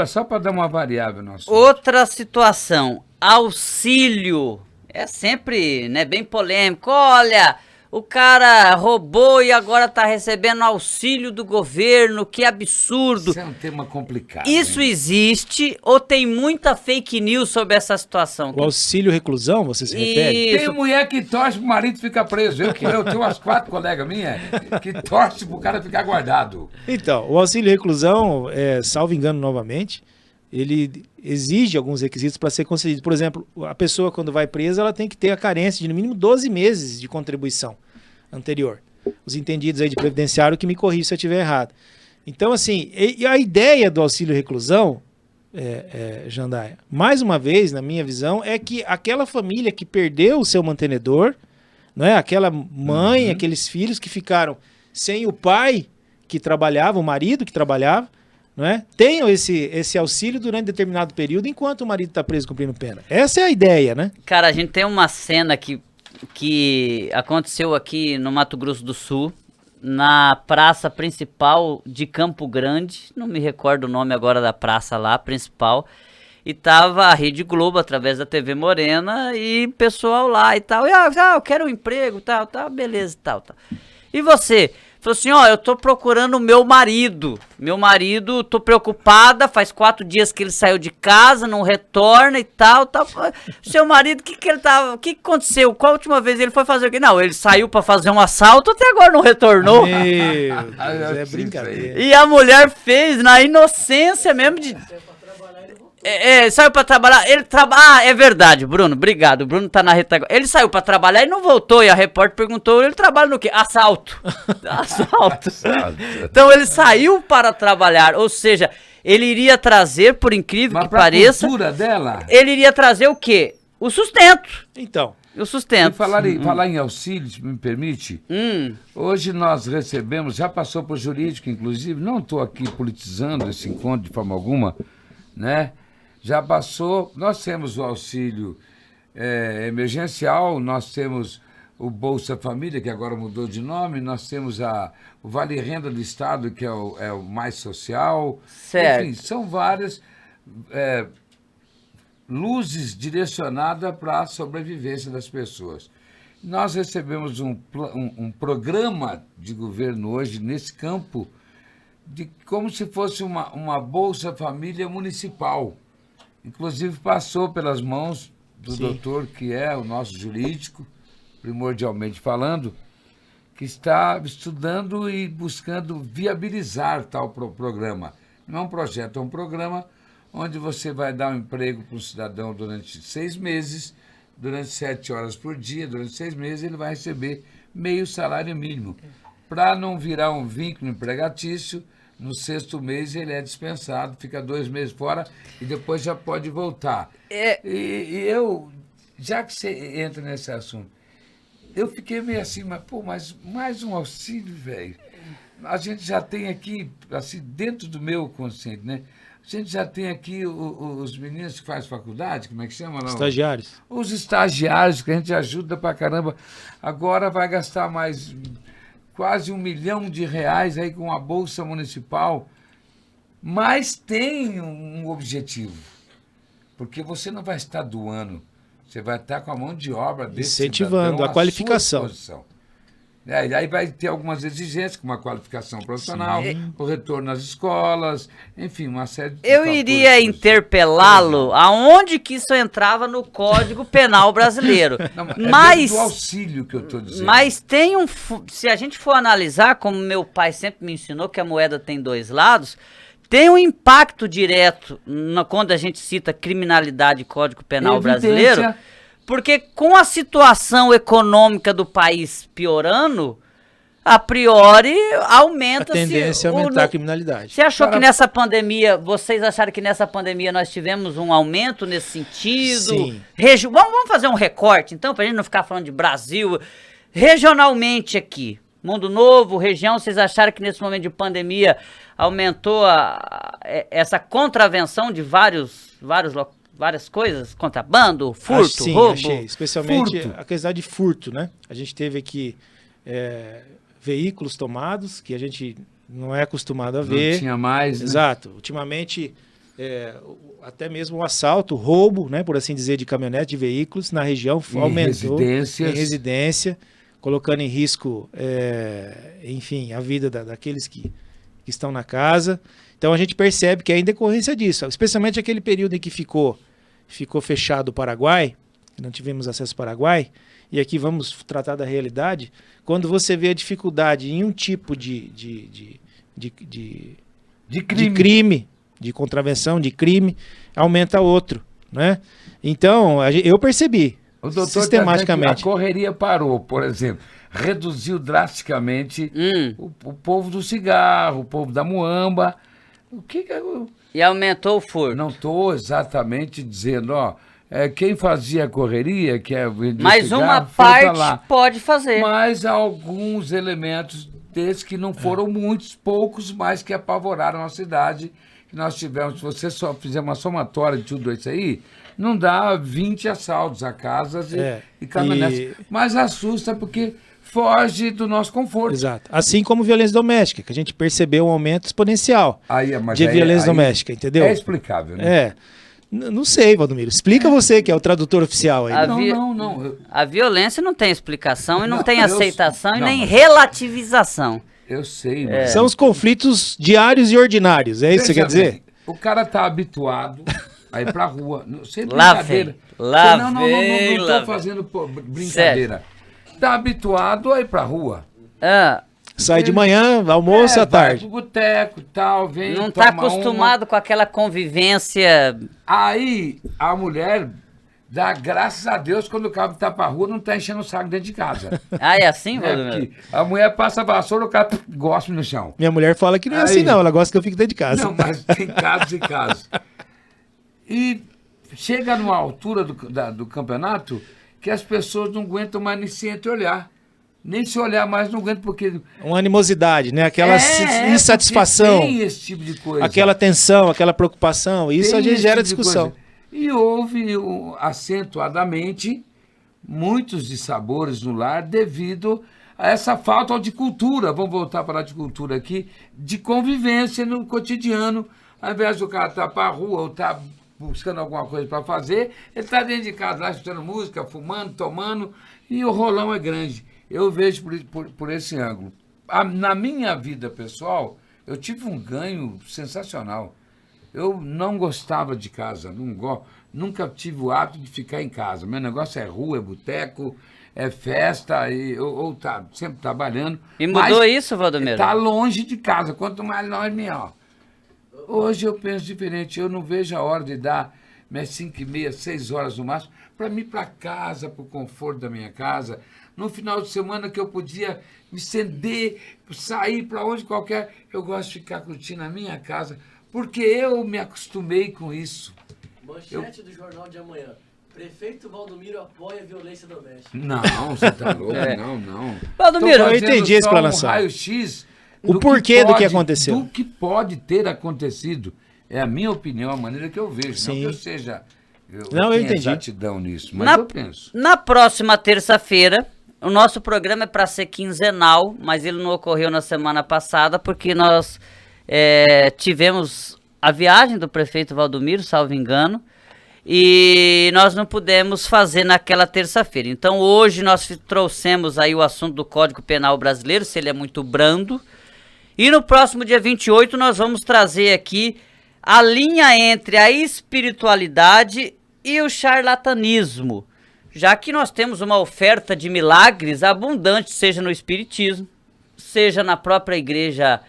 Só para dar uma variável. Outra situação, auxílio. É sempre, né, bem polêmico. Olha, o cara roubou e agora está recebendo auxílio do governo, que absurdo. Isso é um tema complicado. Isso existe ou tem muita fake news sobre essa situação? O auxílio reclusão, você se refere? Tem mulher que torce pro marido ficar preso. Eu tenho umas 4 colegas minhas que torcem pro cara ficar guardado. Então, o auxílio reclusão, salvo engano novamente, ele exige alguns requisitos para ser concedido. Por exemplo, a pessoa quando vai presa, ela tem que ter a carência de no mínimo 12 meses de contribuição anterior. Os entendidos aí de previdenciário que me corrigem se eu estiver errado. Então, assim, e a ideia do auxílio reclusão, Jandaia, mais uma vez, na minha visão, é que aquela família que perdeu o seu mantenedor, não é? Aquela mãe, aqueles filhos que ficaram sem o pai que trabalhava, o marido que trabalhava, não é? Tenham esse auxílio durante determinado período enquanto o marido está preso cumprindo pena. Essa é a ideia, né? Cara, a gente tem uma cena que aconteceu aqui no Mato Grosso do Sul, na praça principal de Campo Grande, não me recordo o nome agora da praça lá, principal, e tava a Rede Globo através da TV Morena e o pessoal lá e tal, eu quero um emprego, tal, beleza, tal. E você? Falou assim, eu tô procurando o meu marido, tô preocupada, faz 4 dias que ele saiu de casa, não retorna e tal. Seu marido, o que aconteceu? Qual a última vez ele foi fazer o quê? Não, ele saiu pra fazer um assalto, até agora não retornou. Meu Deus, é brincadeira. E a mulher fez na inocência mesmo de... saiu pra trabalhar, é verdade, Bruno, obrigado, o Bruno tá na retaguarda. Ele saiu pra trabalhar e não voltou, e a repórter perguntou, ele trabalha no quê? Assalto. Então ele saiu para trabalhar, ou seja, ele iria trazer, por incrível que pareça... cultura dela? Ele iria trazer o quê? O sustento. Então, O sustento. E falar em auxílio, se me permite, hoje nós recebemos, já passou por jurídico, inclusive, não estou aqui politizando esse encontro de forma alguma, né? Já passou, nós temos o auxílio emergencial, nós temos o Bolsa Família, que agora mudou de nome, nós temos o Vale Renda do Estado, que é o mais social. Certo. Enfim, são várias luzes direcionadas para a sobrevivência das pessoas. Nós recebemos um programa de governo hoje nesse campo, como se fosse uma Bolsa Família municipal. Inclusive passou pelas mãos do doutor, que é o nosso jurídico, primordialmente falando, que está estudando e buscando viabilizar tal programa. Não é um projeto, é um programa onde você vai dar um emprego para um cidadão durante 6 meses, durante 7 horas por dia, durante 6 meses ele vai receber meio salário mínimo. Para não virar um vínculo empregatício, no 6º mês ele é dispensado, fica 2 meses fora e depois já pode voltar. E eu, já que você entra nesse assunto, eu fiquei meio assim, mas mais um auxílio, velho. A gente já tem aqui, assim, dentro do meu consciente, né? A gente já tem aqui os meninos que fazem faculdade, como é que chama lá? estagiários. Os estagiários, que a gente ajuda pra caramba. Agora vai gastar mais quase R$1 milhão aí com a Bolsa Municipal. Mas tem um objetivo. Porque você não vai estar doando. Você vai estar com a mão de obra desse incentivando cidadão a qualificação. à sua disposição. E aí vai ter algumas exigências, como a qualificação profissional, o retorno às escolas, enfim, uma série de Eu iria interpelá-lo aonde que isso entrava no Código Penal brasileiro. Não, mas do auxílio que eu estou dizendo. Mas tem se a gente for analisar, como meu pai sempre me ensinou, que a moeda tem 2 lados, tem um impacto direto quando a gente cita criminalidade e Código Penal brasileiro, porque com a situação econômica do país piorando, a priori aumenta-se... A tendência é aumentar a criminalidade. Você achou que nessa pandemia, vocês acharam que nessa pandemia nós tivemos um aumento nesse sentido? Sim. Vamos fazer um recorte, então, pra gente não ficar falando de Brasil. Regionalmente aqui, Mundo Novo, região, vocês acharam que nesse momento de pandemia aumentou essa contravenção de várias coisas? Contrabando, furto, roubo? Achei. Especialmente a questão de furto, né? A gente teve aqui veículos tomados, que a gente não é acostumado a ver. Não tinha mais, né? Exato. Ultimamente, até mesmo o assalto, o roubo, né, por assim dizer, de caminhonetes, de veículos na região aumentou. Em residência, colocando em risco, enfim, a vida daqueles que estão na casa. Então a gente percebe que é em decorrência disso, especialmente aquele período em que ficou fechado o Paraguai, não tivemos acesso ao Paraguai, e aqui vamos tratar da realidade. Quando você vê a dificuldade em um tipo de crime, de contravenção, de crime, aumenta outro, né? Então, eu percebi, o doutor sistematicamente. A correria parou, por exemplo, reduziu drasticamente o povo do cigarro, o povo da muamba. E aumentou o furto. Não estou exatamente dizendo, quem fazia a correria, que é mas uma parte pode fazer. Mas há alguns elementos desses que não foram muitos, poucos, mas que apavoraram a cidade. Que nós tivemos, se você só fizer uma somatória de tudo isso aí, não dá 20 assaltos a casas e caminhonetes. Mas assusta porque foge do nosso conforto. Exato. Assim como violência doméstica, que a gente percebeu um aumento exponencial de violência doméstica, entendeu? É explicável, né? Não sei, Valdomiro. Explica você, que é o tradutor oficial aí. Não. A violência não tem explicação e não tem aceitação e nem relativização. Eu sei, mas... São os conflitos diários e ordinários, é isso que você quer dizer? O cara tá habituado a ir pra rua, sem brincadeira. Não tô fazendo brincadeira. Tá habituado a ir pra rua. Sai de manhã, almoço à tarde. Vai pro boteco e tal, vem. Não tá acostumado com aquela convivência. Aí a mulher dá graças a Deus quando o cara tá pra rua, não tá enchendo o saco dentro de casa. É assim, Valdomiro? A mulher passa a vassoura, o cara gosta no chão. Minha mulher fala que não é assim, não. Ela gosta que eu fique dentro de casa. Não, mas tem casos e casos. E chega numa altura do campeonato que as pessoas não aguentam mais nem se olhar. Nem se olhar mais não aguentam, porque... Uma animosidade, né? Aquela insatisfação. Tem esse tipo de coisa. Aquela tensão, aquela preocupação. Isso a gente gera discussão. E houve, acentuadamente, muitos dissabores no lar devido a essa falta de cultura. Vamos voltar para falar de cultura aqui, de convivência no cotidiano. Ao invés do cara estar para a rua ou estar buscando alguma coisa para fazer, ele está dentro de casa lá escutando música, fumando, tomando, e o rolão é grande. Eu vejo por esse ângulo. Na minha vida pessoal, eu tive um ganho sensacional. Eu não gostava de casa, nunca tive o hábito de ficar em casa. Meu negócio é rua, é boteco, é festa, ou tá sempre trabalhando. E mudou isso, Valdomiro? Tá longe de casa, quanto mais longe, melhor. Hoje eu penso diferente, eu não vejo a hora de dar minhas 5h30, 6 horas no máximo, para mim ir para casa, para o conforto da minha casa. No final de semana que eu podia me estender, sair para onde qualquer, eu gosto de ficar curtindo a minha casa, porque eu me acostumei com isso. Manchete do Jornal de Amanhã. Prefeito Valdomiro apoia a violência doméstica. Não, você tá louco, não. Valdomiro, eu entendi esse planação. Um raio-x o porquê do que aconteceu. Do que pode ter acontecido. É a minha opinião, a maneira que eu vejo. Sim. Não que eu seja... Eu entendi. Exatidão nisso, mas eu penso. Na próxima terça-feira, o nosso programa é para ser quinzenal, mas ele não ocorreu na semana passada, porque nós tivemos a viagem do prefeito Valdomiro, salvo engano, e nós não pudemos fazer naquela terça-feira. Então hoje nós trouxemos aí o assunto do Código Penal brasileiro, se ele é muito brando, e no próximo dia 28 nós vamos trazer aqui a linha entre a espiritualidade e o charlatanismo, já que nós temos uma oferta de milagres abundante, seja no espiritismo, seja na própria igreja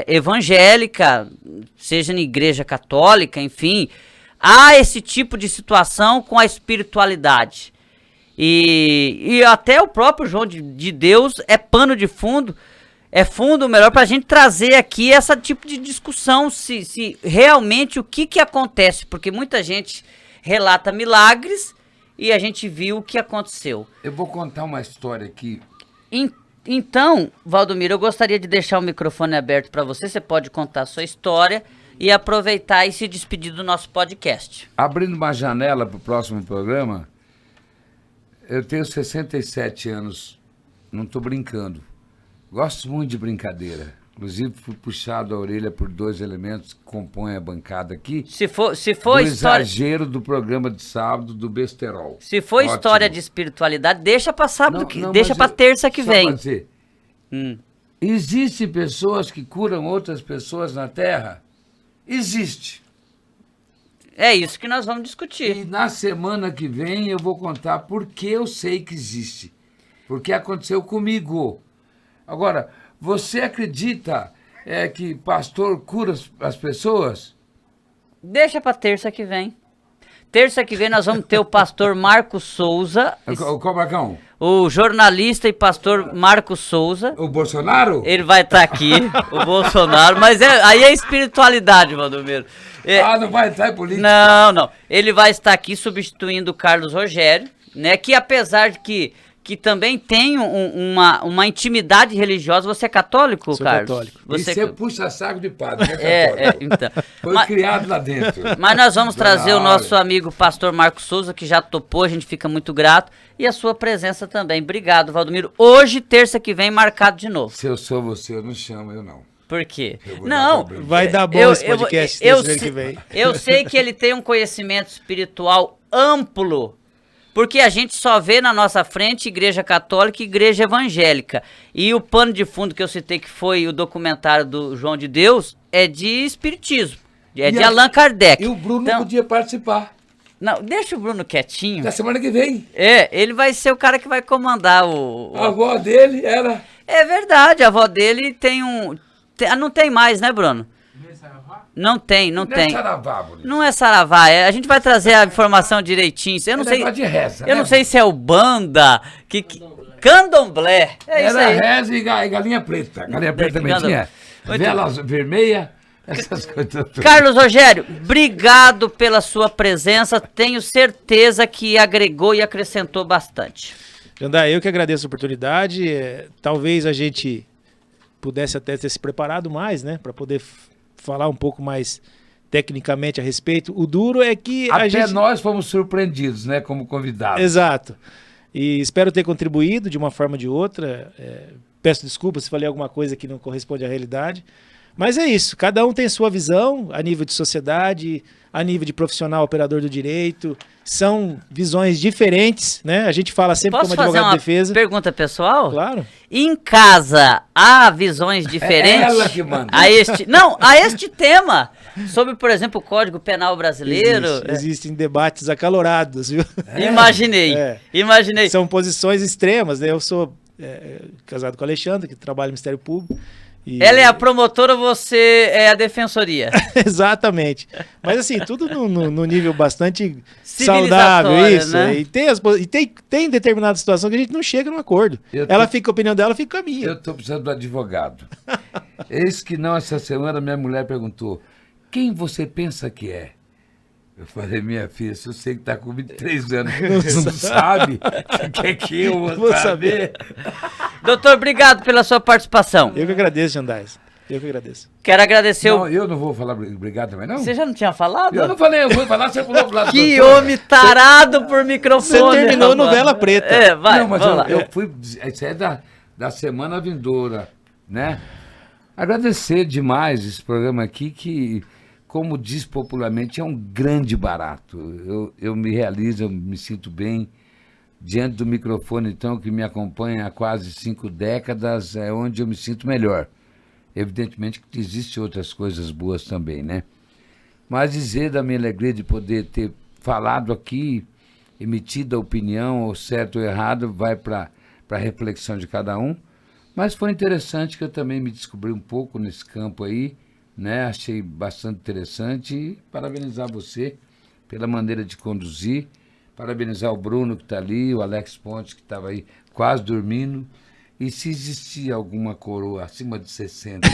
evangélica, seja na igreja católica, enfim, há esse tipo de situação com a espiritualidade. E até o próprio João de Deus é pano de fundo, é fundo melhor para a gente trazer aqui esse tipo de discussão, se realmente o que acontece, porque muita gente relata milagres e a gente viu o que aconteceu. Eu vou contar uma história aqui. Então, Valdomiro, eu gostaria de deixar o microfone aberto para você. Você pode contar a sua história e aproveitar e se despedir do nosso podcast. Abrindo uma janela para o próximo programa, eu tenho 67 anos, não estou brincando. Gosto muito de brincadeira. Inclusive, fui puxado a orelha por 2 elementos que compõem a bancada aqui. Se for do história... exagero do programa de sábado do besterol. Se for Ótimo. História de espiritualidade, deixa para sábado, Não, deixa para terça que só vem. pra dizer, existem pessoas que curam outras pessoas na Terra? Existe. É isso que nós vamos discutir. E na semana que vem eu vou contar por que eu sei que existe. Porque aconteceu comigo. Agora, você acredita que pastor cura as pessoas? Deixa para terça que vem. Terça que vem nós vamos ter o pastor Marcos Souza, O Cobracão? o jornalista e pastor Marcos Souza. O Bolsonaro? Ele vai estar aqui, o Bolsonaro, mas aí é espiritualidade, Valdomiro. Não vai entrar em política. Não. Ele vai estar aqui substituindo o Carlos Rogério, né? Que apesar de que também tem uma intimidade religiosa. Você é católico, Sou Carlos? católico. Você puxa saco de padre, né, católico? Então. Foi criado lá dentro. Mas nós vamos trazer o Dona nosso Áurea. amigo pastor Marcos Souza, que já topou, a gente fica muito grato. E a sua presença também. Obrigado, Valdomiro. Hoje, terça que vem, marcado de novo. Se eu sou você, eu não chamo, eu não. Por quê? Eu vou Não, dar problema. Vai dar bom esse podcast terça que vem. eu sei que ele tem um conhecimento espiritual amplo, porque a gente só vê na nossa frente igreja católica e igreja evangélica. E o pano de fundo que eu citei, que foi o documentário do João de Deus, é de espiritismo. É de Allan Kardec. E o Bruno Então, podia participar. Não, deixa o Bruno quietinho. Na semana que vem. Ele vai ser o cara que vai comandar A avó dele era... É verdade, a avó dele tem um... Não tem mais, né, Bruno? Não tem. Não é Saravá, bonito. Não é Saravá, a gente vai trazer a informação direitinho. Eu não sei. negócio de reza, Eu né? não sei se é o Banda, Candomblé. É isso Era aí. reza e galinha preta. Galinha preta também Muito tinha. Velas vermelha, Essas coisas todas. Carlos Rogério, obrigado pela sua presença. Tenho certeza que agregou e acrescentou bastante. Jandai, eu que agradeço a oportunidade. Talvez a gente pudesse até ter se preparado mais, né? Para poder falar um pouco mais tecnicamente a respeito. O duro é que Até nós fomos surpreendidos, né? Como convidados. Exato. E espero ter contribuído de uma forma ou de outra. Peço desculpas se falei alguma coisa que não corresponde à realidade. Mas é isso, cada um tem sua visão a nível de sociedade, a nível de profissional operador do direito. São visões diferentes, né? A gente fala sempre Posso como advogado fazer uma de defesa. pergunta pessoal? Claro. Em casa, há visões diferentes ela que manda. a este tema, sobre, por exemplo, o Código Penal Brasileiro? Existem debates acalorados, viu? Imaginei, imaginei. São posições extremas, né? Eu sou casado com a Alexandra, que trabalha no Ministério Público. Ela é a promotora, você é a defensoria. Exatamente. Mas assim, tudo no nível bastante saudável, isso. Né? E tem determinada situação que a gente não chega num acordo. Ela fica com a opinião dela, eu fico com a minha. Eu estou precisando do advogado. Eis que não, essa semana minha mulher perguntou, quem você pensa que é? Eu falei, minha filha, se você que está com 23 anos não sabe, quer que eu vou saber? Doutor, obrigado pela sua participação. Eu que agradeço, Jandais. Eu que agradeço. Quero agradecer Não, eu não vou falar obrigado também, não? Você já não tinha falado? Eu não falei, eu vou falar, você pulou pro lado Que do doutor. homem tarado por microfone. Você terminou rapaz. novela preta. Vai, Não, mas vamos lá. eu fui, isso é da semana vindoura, né? Agradecer demais esse programa aqui que, como diz popularmente, é um grande barato. Eu me realizo, eu me sinto bem diante do microfone, então, que me acompanha há quase 5 décadas, é onde eu me sinto melhor. Evidentemente que existem outras coisas boas também, né? Mas dizer da minha alegria de poder ter falado aqui, emitido a opinião, ou certo ou errado, vai para a reflexão de cada um. Mas foi interessante que eu também me descobri um pouco nesse campo aí, né? Achei bastante interessante e parabenizar você pela maneira de conduzir, parabenizar o Bruno que está ali, o Alex Pontes que estava aí quase dormindo, e se existir alguma coroa acima de 60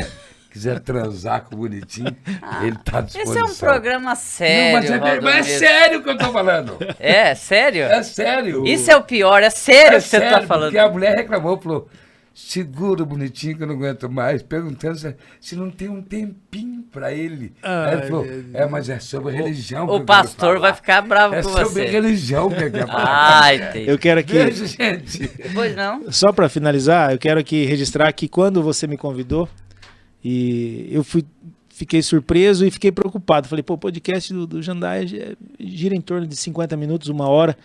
quiser transar com o Bonitinho, ele está à disposição. Esse é um programa sério. Não, mas é sério que eu estou falando. É sério? É sério. Isso é o pior, é sério que você está falando. Porque a mulher reclamou, falou, segura o Bonitinho que eu não aguento mais, perguntando se não tem um tempinho pra ele. Aí ele falou, mas é sobre religião que O eu pastor quero vai falar. ficar bravo É com sobre você. religião que eu quero falar. Ah, entendi. Eu quero aqui, Beijo, gente. Pois não? só para finalizar, eu quero aqui registrar que quando você me convidou, e eu fiquei surpreso e fiquei preocupado. Falei, pô, o podcast do Jandai gira em torno de 50 minutos, 1 hora.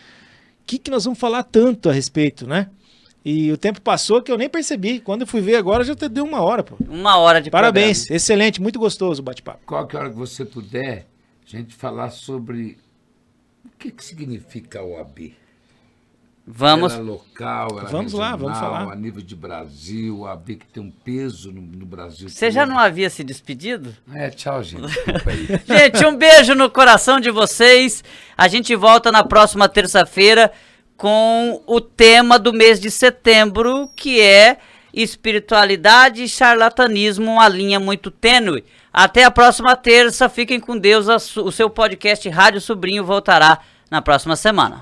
O que nós vamos falar tanto a respeito, né? E o tempo passou que eu nem percebi. Quando eu fui ver agora, já deu 1 hora, pô. 1 hora de Parabéns, programa. excelente, muito gostoso o bate-papo. Qualquer hora que você puder, a gente falar sobre o que significa a OAB. Vamos. Ela é local, ela Vamos lá, regional, vamos falar. a nível de Brasil, a OAB que tem um peso no Brasil. Você já todo. não havia se despedido? Tchau, gente. Desculpa aí. Gente, um beijo no coração de vocês. A gente volta na próxima terça-feira com o tema do mês de setembro, que é espiritualidade e charlatanismo, uma linha muito tênue. Até a próxima terça, fiquem com Deus. O seu podcast Rádio Sobrinho voltará na próxima semana.